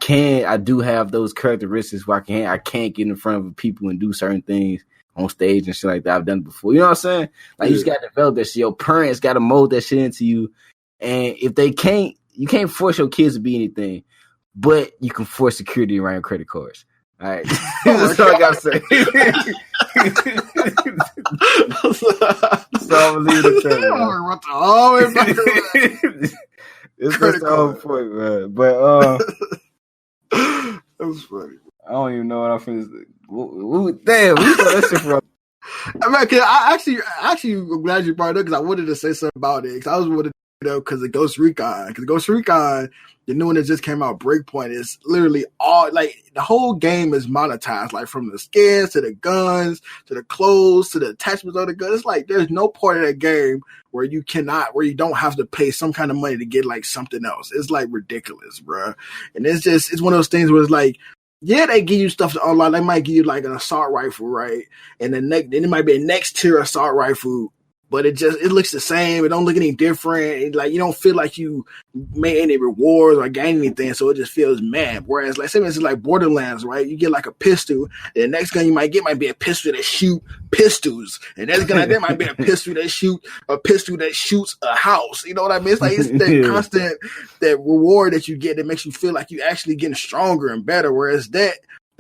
A: do have those characteristics where I can't get in front of people and do certain things on stage and shit like that. I've done it before. You know what I'm saying? Like, you just got to develop that shit. Your parents got to mold that shit into you. And if they can't, you can't force your kids to be anything. But you can force security around your credit cards. All right. That's all I got to say. So I'm going to leave it at that. It's just the whole point, man. But,
B: that was funny.
A: I don't even know what I'm finna. Damn, we saw that shit from.
B: I actually I'm glad you brought it up because I wanted to say something about it. Because I was wanted to know because of Ghost Recon. Because Ghost Recon, the new one that just came out, Breakpoint, is literally all like the whole game is monetized. Like from the skins to the guns to the clothes to the attachments of the gun. It's like there's no part of that game where you don't have to pay some kind of money to get like something else. It's like ridiculous, bro. And it's one of those things where it's like, yeah, they give you stuff to unlock. They might give you like an assault rifle, right? And then it might be a next tier assault rifle, but it looks the same. It don't look any different. Like you don't feel like you made any rewards or gained anything, so it just feels mad. Whereas like say it's like Borderlands, right? You get like a pistol. The next gun you might get might be a pistol that shoot pistols, and that gun there might be a pistol that shoots a house. You know what I mean? It's like it's that constant that reward that you get that makes you feel like you actually getting stronger and better. Whereas they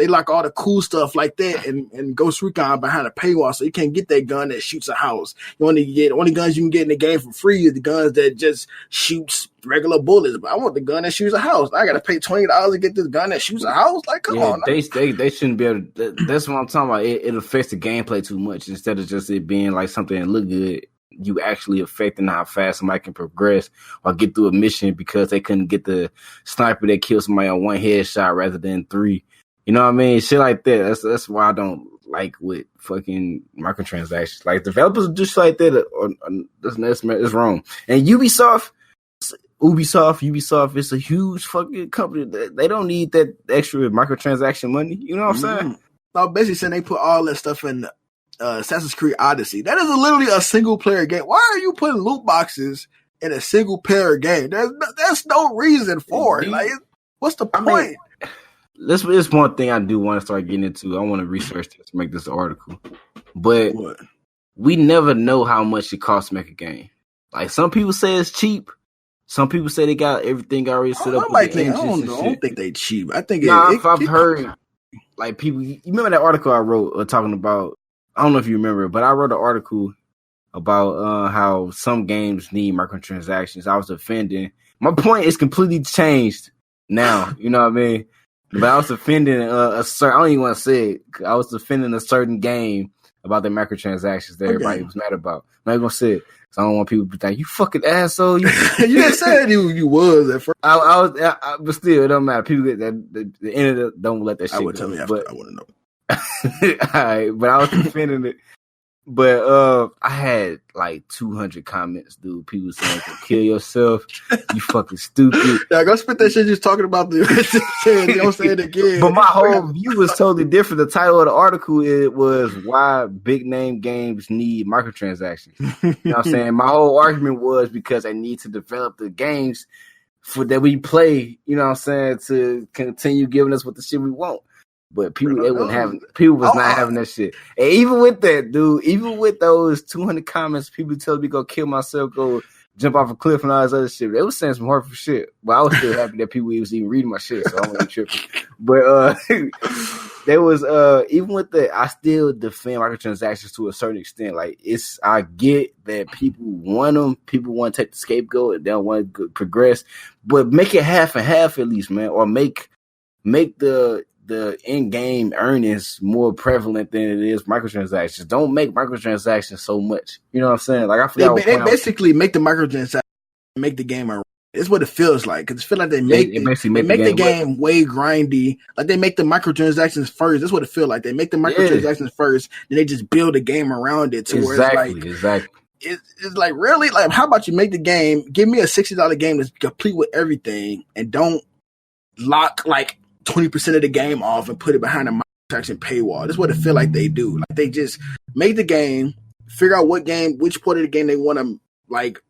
B: like all the cool stuff like that and Ghost Recon behind a paywall, so you can't get that gun that shoots a house. The only guns you can get in the game for free is the guns that just shoots regular bullets. But I want the gun that shoots a house. I gotta pay $20 to get this gun that shoots a house. Like, come on.
A: They shouldn't be able to. That's what I'm talking about. It affects the gameplay too much instead of just it being like something that look good. You actually affecting how fast somebody can progress or get through a mission because they couldn't get the sniper that killed somebody on one headshot rather than 3. You know what I mean? Shit like that. That's why I don't like with fucking microtransactions. Like developers do shit like that, or that's wrong. And Ubisoft, it's a huge fucking company. They don't need that extra microtransaction money. You know what I'm saying?
B: No, basically saying they put all that stuff in Assassin's Creed Odyssey. That is literally a single player game. Why are you putting loot boxes in a single player game? There's no reason for it. Like, what's the point?
A: This is one thing I do want to start getting into. I want to research this to make this article. But we never know how much it costs to make a game. Like, some people say it's cheap. Some people say they got everything already set up.
B: I don't think they cheap. I think
A: I've heard, like, people. You remember that article I wrote talking about? I don't know if you remember, but I wrote an article about how some games need microtransactions. I was defending. My point is completely changed now. You know what I mean? But I was defending a certain. I don't even want to say it. I was defending a certain game about the microtransactions that everybody was mad about. I'm not even gonna say it. So I don't want people to be like, "You fucking asshole." You
B: didn't say you was at first.
A: I was, but still, it don't matter. People get that the internet don't let that shit.
B: I would tell me after.
A: But,
B: I want to know.
A: All right, but I was defending it. But I had like 200 comments, dude. People saying, "Kill yourself, you fucking stupid."
B: Yeah, go spit that shit just talking about the don't say it again.
A: But my whole view was totally different. The title of the article was "Why Big Name Games Need Microtransactions." You know what I'm saying? My whole argument was because they need to develop the games for that we play. You know what I'm saying, to continue giving us what the shit we want. But people, they wasn't having. People was not having that shit. And even with that, dude, even with those 200 comments, people telling me go kill myself, go jump off a cliff, and all this other shit. They was saying some hurtful shit. But I was still happy that people was even reading my shit, so I wasn't tripping. But there was even with that, I still defend microtransactions to a certain extent. Like, I get that people want them. People want to take the scapegoat. They don't want to progress, but make it half and half at least, man, or make the in-game earnings more prevalent than it is microtransactions. Don't make microtransactions so much. You know what I'm saying? Like, I forgot.
B: They basically make the microtransactions make the game. It's what it feels like, because it feels like they make the game way grindy. Like, they make the microtransactions first. That's what it feels like. They make the microtransactions first, then they just build a game around it to where it's like it's like, really, like, how about you make the game? Give me a $60 game that's complete with everything, and don't lock like 20% of the game off and put it behind a microtransaction paywall. That's what it feel like they do. Like, they just make the game, figure out which part of the game they want to like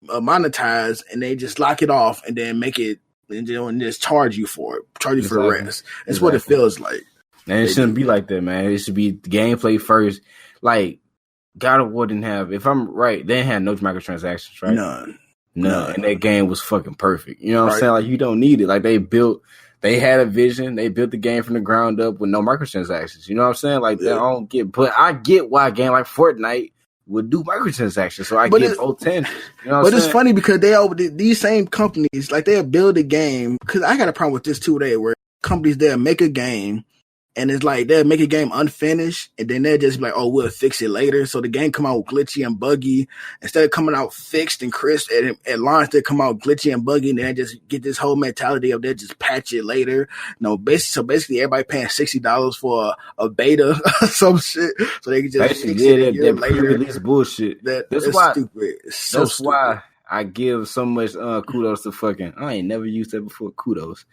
B: monetize, and they just lock it off and then make it and just charge you for it, for the rest. That's what it feels like.
A: And it shouldn't be like that, man. It should be gameplay first. Like, God of War didn't have, if I'm right, they didn't have no microtransactions, right?
B: None.
A: And that game was fucking perfect. You know what I'm saying? Like, you don't need it. Like, they had a vision. They built the game from the ground up with no microtransactions. You know what I'm saying? Like, I don't get, but I get why a game like Fortnite would do microtransactions. So I get both tangents. You know what I'm saying?
B: It's funny because these same companies, like, they'll build a game. Because I got a problem with this too, where companies, they'll make a game, and it's like they'll make a game unfinished, and then they'll just be like, "Oh, we'll fix it later." So the game come out glitchy and buggy instead of coming out fixed and crisp. At launch, they come out glitchy and buggy, and then they just get this whole mentality of they just patch it later. Basically, everybody paying $60 for a beta or some shit, so they can just fix it a year later.
A: Pre-release bullshit.
B: That's why stupid. It's so stupid.
A: Why I give so much kudos to fucking. I ain't never used that before. Kudos.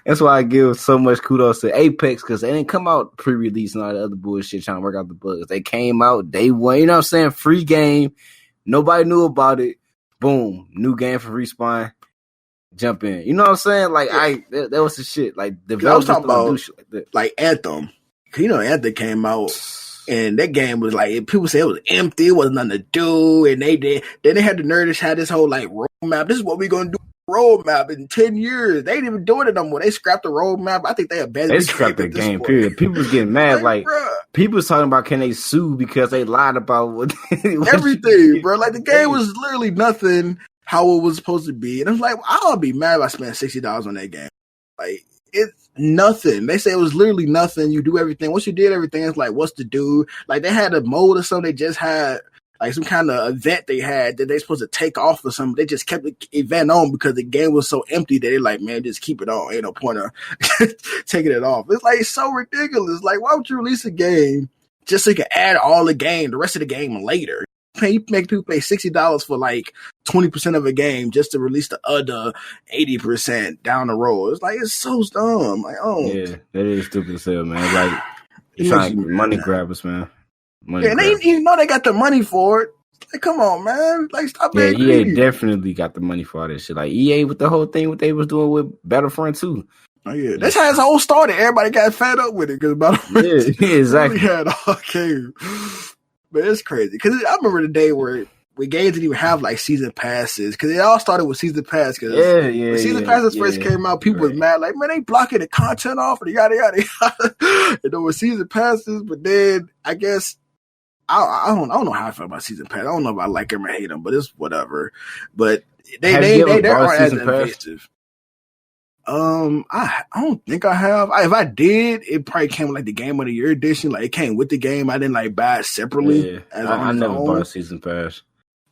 A: That's why I give so much kudos to Apex, because they didn't come out pre-release and all the other bullshit trying to work out the bugs. They came out day one. You know what I'm saying? Free game. Nobody knew about it. Boom. New game for Respawn. Jump in. You know what I'm saying? Like, that was the shit. Like, developers don't do shit like that.
B: Like Anthem. You know, Anthem came out. And that game was like, people say it was empty, it wasn't nothing to do, and they had the nerdish had this whole like roadmap. This is what we're gonna do. Roadmap in 10 years. They ain't even doing it no more. They scrapped the roadmap. I think they abandoned.
A: They scrapped the game. Period. People was getting mad. like people was talking about, can they sue because they lied about what
B: everything, bro. Like, the game was literally nothing how it was supposed to be, and I'm like, I'll be mad if I spent $60 on that game. Like, it's nothing. They say it was literally nothing. You do everything. Once you did everything, it's like, what's to do? Like, they had a mode or something. They just had like some kind of event they had that they supposed to take off or something. They just kept the event on because the game was so empty that they're like, man, just keep it on. Ain't no point of taking it off. It's like so ridiculous. Like, why would you release a game just so you can add all the rest of the game later? You make people pay $60 for like 20% of a game just to release the other 80% down the road. It's like, it's so dumb. Like,
A: yeah, that is stupid as hell, man. Like, you're trying to money grabbers, man.
B: Yeah, and they even know they got the money for it. Like, come on, man. Like, stop being greedy.
A: EA definitely got the money for all this shit. Like, EA with the whole thing, what they was doing with Battlefront 2.
B: Oh, yeah. That's how his whole started. Everybody got fed up with it because Battlefront 2
A: exactly.
B: had all game. But it's crazy. Because I remember the day where games didn't even have, like, season passes. Because it all started with season pass. Cause when season passes first came out, people was mad. Like, man, they blocking the content off and yada, yada, yada. And there were season passes. But then, I guess, I don't know how I feel about season pass. I don't know if I like them or hate them, but it's whatever. But they aren't as invasive. I don't think I have. If I did, it probably came with like the Game of the Year edition. Like it came with the game. I didn't like buy it separately.
A: Yeah, I never bought a season pass.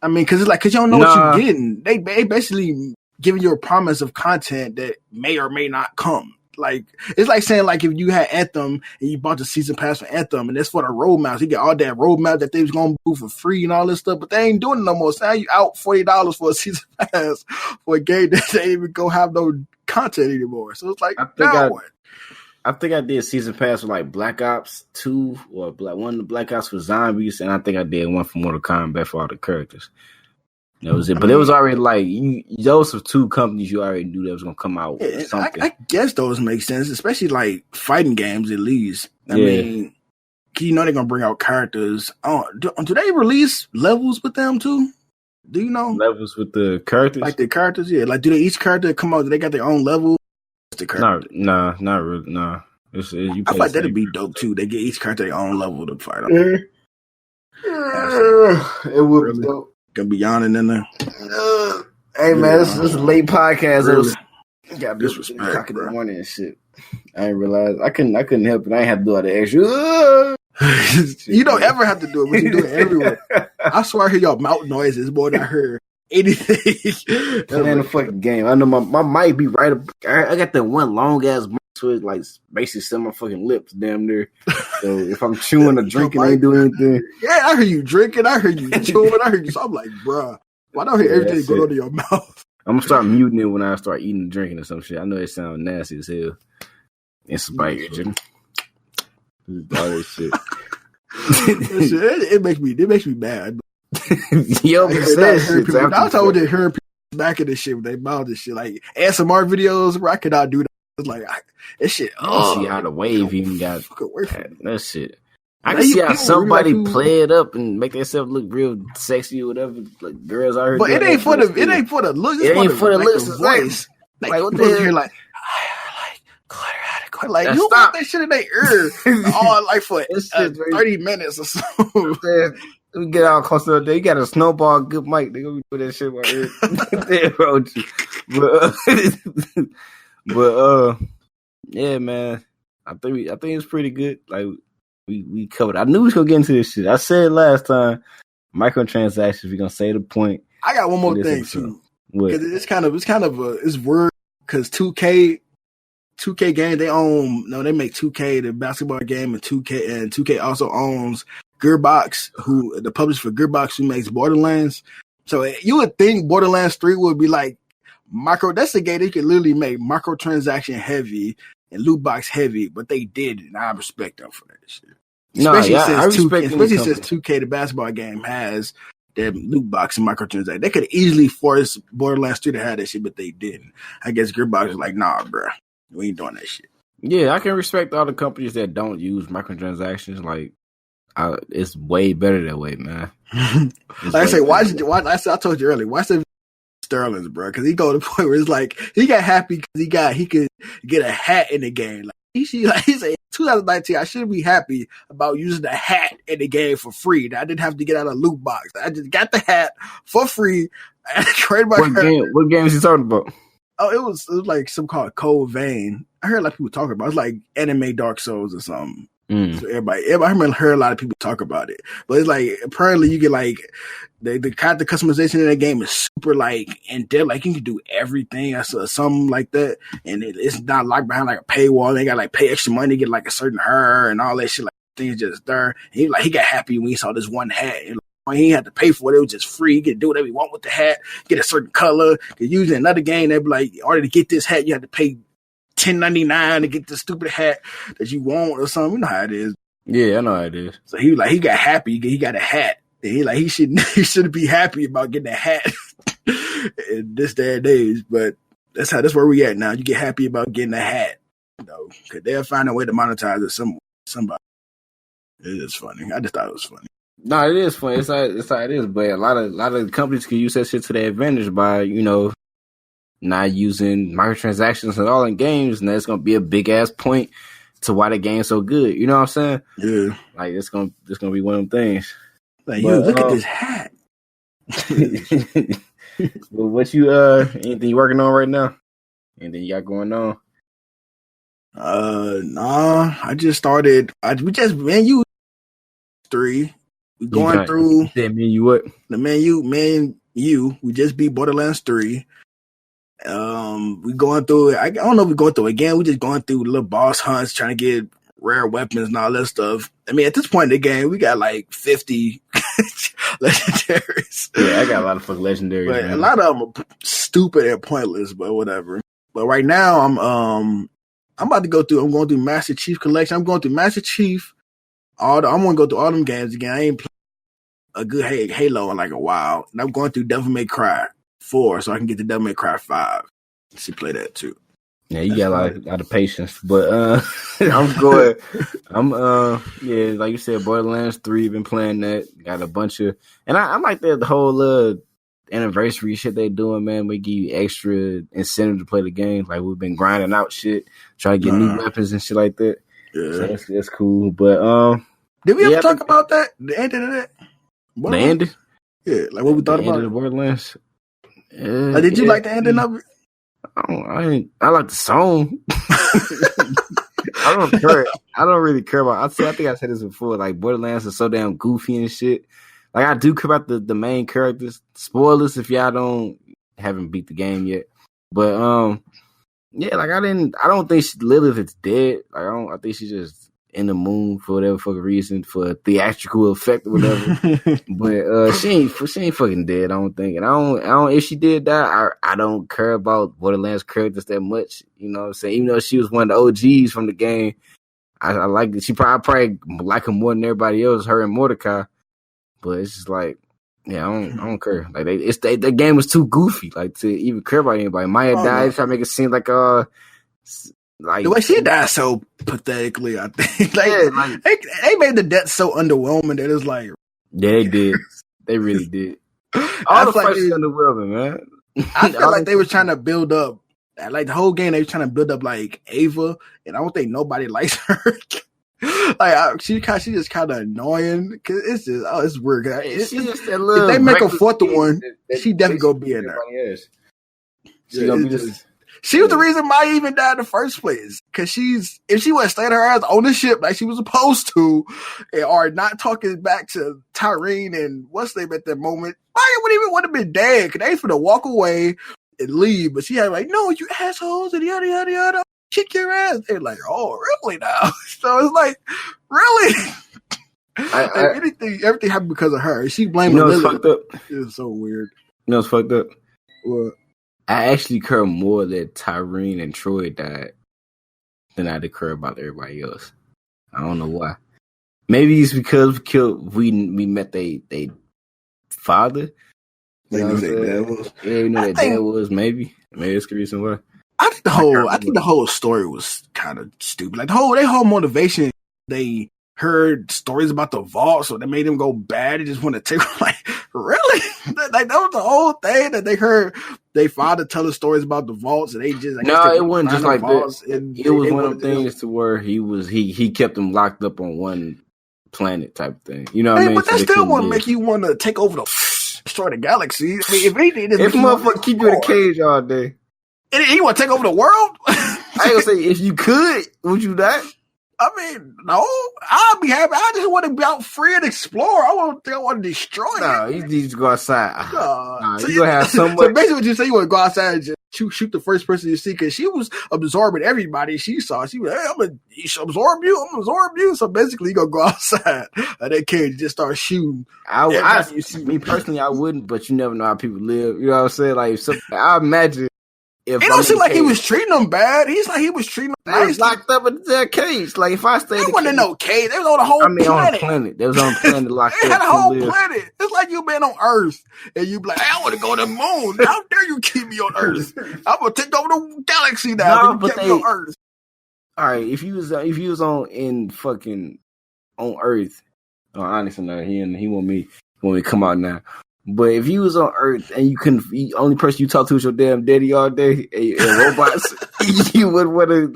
B: I mean, because you don't know what you're getting. They basically giving you a promise of content that may or may not come. Like it's like saying like if you had Anthem and you bought the season pass for Anthem and it's for the roadmaps, you get all that roadmap that they was gonna do for free and all this stuff, but they ain't doing it no more. So now you out $40 for a season pass for a game that they ain't even gonna have no content anymore. So it's like
A: I think I did season pass for like Black Ops 2 or one of the Black Ops for zombies, and I think I did one for Mortal Kombat for all the characters. That was it. But it was already like those were two companies you already knew that was gonna come out with something.
B: I guess those make sense, especially like fighting games at least. I mean, you know they're gonna bring out characters. Do they release levels with them too? Do you know
A: levels with the characters?
B: Like the characters, yeah. Like do they each character come out? Do they got their own level?
A: Nah, not really. Nah. I feel like
B: that'd be dope too. They get each character their own level to fight on.
A: It would be dope.
B: Gonna be yawning in there.
A: Hey man, this is a late podcast.
B: Really?
A: It got disrespect. O'clock in the morning and shit. I didn't realize I couldn't help it. I ain't have to do all the extra.
B: You don't ever have to do it, but you do it everywhere. I swear I hear y'all mouth noises more than I heard anything.
A: Playing the fucking game. I know my mic be right up. I got that one long ass mic with like basically still my fucking lips damn near. So if I'm chewing or drinking, I ain't doing anything.
B: Yeah, I heard you drinking. I heard you chewing. I heard you. So I'm like, bruh, why don't I hear everything go under your mouth?
A: I'm gonna start muting it when I start eating and drinking or some shit. I know it sounds nasty as hell. And spike all this shit.
B: It makes me mad.
A: Yo,
B: I told you hearing people back in this shit when they mouth this shit like ASMR videos where I cannot do that. It's like this shit.
A: See how the wave even got that shit. I can see how somebody really play it up and make themselves look real sexy or whatever. Like girls out here,
B: but it ain't for the looks.
A: It ain't for the looks.
B: The voice. Like what the hell? You're like, like you want that shit in their ear all like for 30 minutes or so.
A: We get all close to the You got a snowball good mic. They gonna be doing that shit right here. But yeah, man. I think it's pretty good. Like we covered. I knew we was gonna get into this shit. I said last time, microtransactions. We gonna say the point.
B: I got one more thing too. Because it's weird because 2K games they make 2K the basketball game and 2K also owns Gearbox, who the publisher for Gearbox, who makes Borderlands. So you would think Borderlands 3 would be like that's a game they could literally make microtransaction heavy and loot box heavy, but they did, and I respect them for that shit. Especially since 2K the basketball game has their loot box and microtransaction. They could easily force Borderlands 3 to have that shit, but they didn't. I guess Gearbox is like, nah, bro, we ain't doing that shit.
A: Yeah, I can respect all the companies that don't use microtransactions. Like, it's way better that way, man.
B: Like I say, I told you earlier, watch the Sterling's, bro, because he go to the point where it's like he got happy because he could get a hat in the game. Like he said, 2019, I should be happy about using the hat in the game for free. I didn't have to get out of loot box. I just got the hat for free.
A: What game is he talking about?
B: Oh, it was like some called Cold Vein. I heard a lot of people talking about it. It's like anime Dark Souls or something. So everybody I heard a lot of people talk about it, but it's like apparently you get like the customization in that game is super like in depth. Like you can do everything, something like that, and it's not locked behind like a paywall. They got like pay extra money to get like a certain hair and all that shit. Like things just there. And he got happy when he saw this one hat. And, like, he had to pay for it. It was just free. He could do whatever he want with the hat. Get a certain color. Cause usually another game they'd be like, in order to get this hat, you have to pay $10.99 to get the stupid hat that you want or something. You know how it is.
A: Yeah, I know how it is.
B: So he got happy. He got a hat. And he should be happy about getting a hat in this day and age. But that's where we at now. You get happy about getting a hat, you know, because they'll find a way to monetize it. Somebody. It is funny. I just thought it was funny.
A: No, it is funny. It's how it is. But a lot of companies can use that shit to their advantage by, you know, not using microtransactions at all in games, and that's gonna be a big ass point to why the game's so good. You know what I'm saying?
B: Yeah.
A: Like it's gonna be one of them things.
B: Like, look at this hat.
A: Well, what you anything you working on right now? Anything you got going on?
B: Nah. I just started. We just menu 3. We going through
A: the menu. What
B: the menu? We just beat Borderlands 3. We going through it. I don't know if we're going through it again. We just going through little boss hunts, trying to get rare weapons and all that stuff. I mean, at this point in the game, we got like 50 legendaries.
A: Yeah, I got a lot of fucking legendaries.
B: But a lot of them are stupid and pointless, but whatever. But right now, I'm about to go through. I'm going through Master Chief Collection. I'm going through Master Chief. I'm going to go through all them games again. I ain't played a good Halo in like a while. And I'm going through Devil May Cry 4 so I can get to Devil May Cry 5. She play that too.
A: Yeah, you got a lot of patience, but I'm going. Yeah, like you said, Borderlands 3. Been playing that. Got a bunch of, and I like the whole anniversary shit they doing. Man, we give you extra incentive to play the game. Like we've been grinding out shit, trying to get new weapons and shit like that. Yeah, so that's cool. But
B: did we ever talk about that? The ending of that?
A: The ending?
B: Yeah, like what we thought about
A: the Borderlands.
B: Like, did you like the ending of it?
A: I like the song. I don't care. I don't really care about. I think I said this before. Like Borderlands is so damn goofy and shit. Like I do care about the main characters. Spoilers if y'all haven't beat the game yet. But yeah, like I don't think Lilith is dead. Like I think she's just in the moon for whatever fucking reason, for a theatrical effect or whatever. But she ain't fucking dead, I don't think. And I don't if she did die, I don't care about Borderlands characters that much. You know what I'm saying? Even though she was one of the OGs from the game, I like it. She probably like her more than everybody else, her and Mordecai. But it's just like, yeah, I don't care. Like the game was too goofy, like to even care about anybody. Maya died, trying to make it seem like like
B: the way she died so pathetically, I think. They made the death so underwhelming that it's like,
A: yeah, they did. They really did. All the fights was underwhelming, man.
B: I feel like they were trying to build up, like the whole game. They were trying to build up like Ava, and I don't think nobody likes her. Like she just kind of annoying because it's just it's weird. If they make a fourth one, she definitely gonna be in there. She gonna be just. She was the reason Maya even died in the first place. Because if she wasn't staying her ass on the ship like she was supposed to, or not talking back to Tyrene and what's name at that moment, Maya wouldn't even want to be dead. Because they was gonna walk away and leave. But she had like, no, you assholes, and yada yada yada, kick your ass. They're like, oh, really now? So it's like, really? Everything happened because of her. She blamed
A: Lily. Fucked up.
B: It was so weird.
A: You know what's fucked up?
B: What?
A: I actually care more that Tyrene and Troy died than I did care about everybody else. I don't know why. Maybe it's because we met they father.
B: You know their dad was.
A: Yeah, you know their dad was. Maybe it's the reason why.
B: I think the whole story was kind of stupid. Like their whole motivation, they heard stories about the vault, so they made them go bad. They just want to take. Like, really? Like that was the whole thing that they heard. They father telling stories about the vaults, and they just
A: it wasn't just like that. It was one of the things to where he kept them locked up on one planet type thing. You know what I mean?
B: But that still wouldn't make you want to take over destroy the galaxy. I mean, if anything,
A: if motherfucker keep you in a cage all day,
B: and he want to take over the world.
A: I ain't gonna say if you could, would you not?
B: I mean, no, I'll be happy. I just want to be out free and explore. I want to destroy
A: No,
B: it.
A: you need to go outside.
B: Nah,
A: You gonna have so much.
B: So basically, what you say, you want to go outside and just shoot the first person you see, because she was absorbing everybody she saw. She was, hey, I'm gonna absorb you. So basically, you gonna go outside and that kid just start shooting.
A: Me personally, I wouldn't, but you never know how people live. You know what I'm saying? Like, I imagine.
B: It don't seem like he was treating them bad. He's like he was treating them nice.
A: Locked up in their cage. Like, if I stayed in
B: wasn't in no cage. They was on the whole planet.
A: On a planet. They was on a planet locked up.
B: They had a whole planet. It's like you been on Earth and you be like, hey, I want to go to the moon. How dare you keep me on Earth? I'm gonna take over the galaxy now. No, but me on Earth.
A: All right, if you was on Earth, honestly, no, he want me to come out now. But if you was on Earth and the only person you talk to is your damn daddy all day and robots, you would want to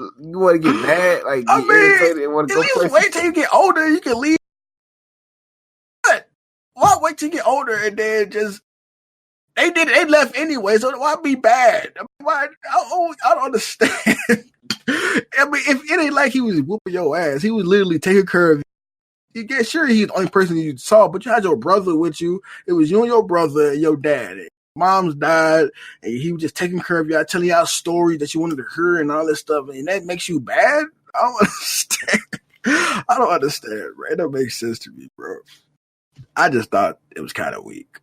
A: get mad, like get irritated and want to go places.
B: Wait till you get older, you can leave. What? Why wait till you get older and then just they left anyway, so why be bad? I don't understand. I mean, if it ain't like he was whooping your ass, he was literally taking care of you. You get sure he's the only person you saw, but you had your brother with you. It was you and your brother and your dad. Mom's died, and he was just taking care of you, telling you out stories that you wanted to hear and all this stuff, and that makes you bad? I don't understand. I don't understand, bro. It don't make sense to me, bro. I just thought it was kind of weak.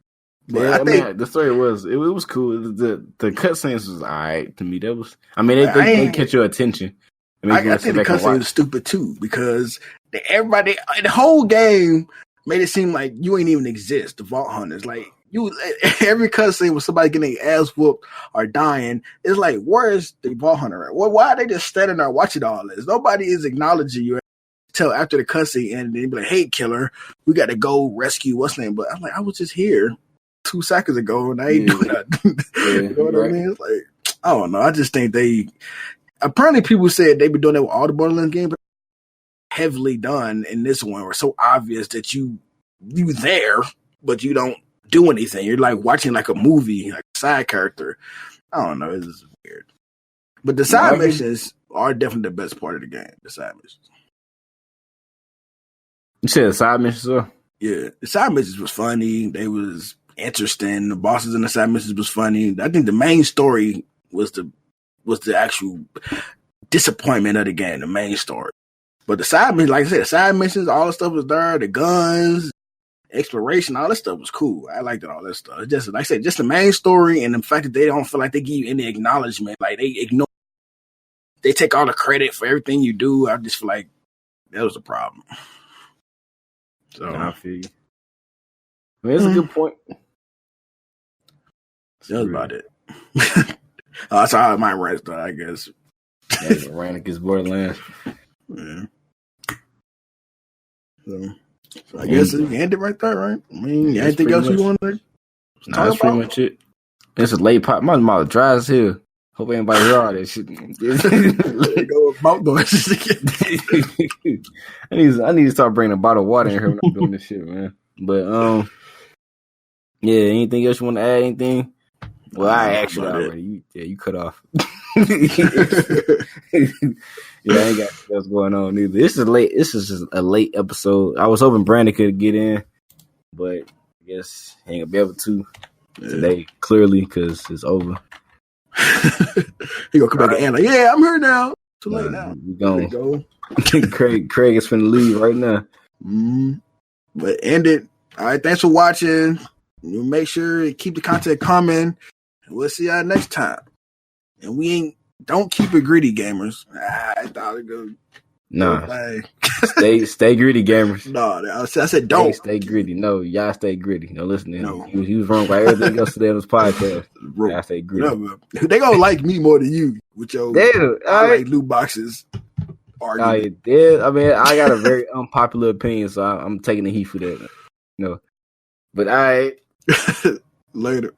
A: But yeah, I think the story was cool. The cutscenes was all right to me. That was, I mean, they catch your attention.
B: I think the cutscene was stupid too, because everybody, the whole game made it seem like you ain't even exist. The Vault Hunters, like every cutscene with somebody getting their ass whooped or dying, it's like, where is the Vault Hunter at? Why are they just standing there watching all this? Nobody is acknowledging you until after the cutscene, and they be like, "Hey, killer, we got to go rescue what's name." But I'm like, I was just here 2 seconds ago, and I ain't doing nothing. You know what I mean? It's like, I don't know. I just think they. Apparently, people said they've been doing that with all the Borderlands games, but heavily done in this one. Or so obvious that you there, but you don't do anything. You're like watching like a movie, like a side character. I don't know. It's weird. But the side missions are definitely the best part of the game. The side missions.
A: You said the side missions, are?
B: Yeah, the side missions was funny. They was interesting. The bosses in the side missions was funny. I think the main story was the actual disappointment of the game, the main story. But the side missions, like I said, the side missions, all the stuff was there, the guns, exploration, all that stuff was cool. I liked all that stuff. It's just, like I said, just the main story and the fact that they don't feel like they give you any acknowledgement. Like they take all the credit for everything you do. I just feel like that was a problem. So
A: I feel you. I mean, it's a good point.
B: That was about it. That's how I might rant, though, I guess.
A: Yeah, ran against Borderlands.
B: Yeah. So I guess we can end it right there, right? I mean, anything else you want to talk about?
A: That's pretty much it. It's a late pop. My mouth dry as hell. Hope anybody hear all that shit.
B: There you go with mouth noises again.
A: I need to start bringing a bottle of water in here when I'm doing this shit, man. But yeah. Anything else you want to add? Anything? Well, I asked you already. You cut off. Yeah, I ain't got what's going on either. This is just a late episode. I was hoping Brandon could get in, but I guess he ain't gonna be able to today, clearly, because it's over.
B: He gonna come back and like, yeah, I'm here now. Too late now.
A: We go. Craig is finna leave right now.
B: But end it. All right, thanks for watching. You make sure you keep the content coming. We'll see y'all next time. And don't keep it greedy, gamers. I thought it go.
A: Nah. Stay greedy, gamers.
B: No, I said don't.
A: Stay greedy. No, y'all stay greedy. No, listen. No. He was wrong by everything else today on this podcast. Y'all stay greedy.
B: No, they gonna like me more than you with your like loot boxes.
A: I mean, I got a very unpopular opinion, so I'm taking the heat for that. No. But
B: later.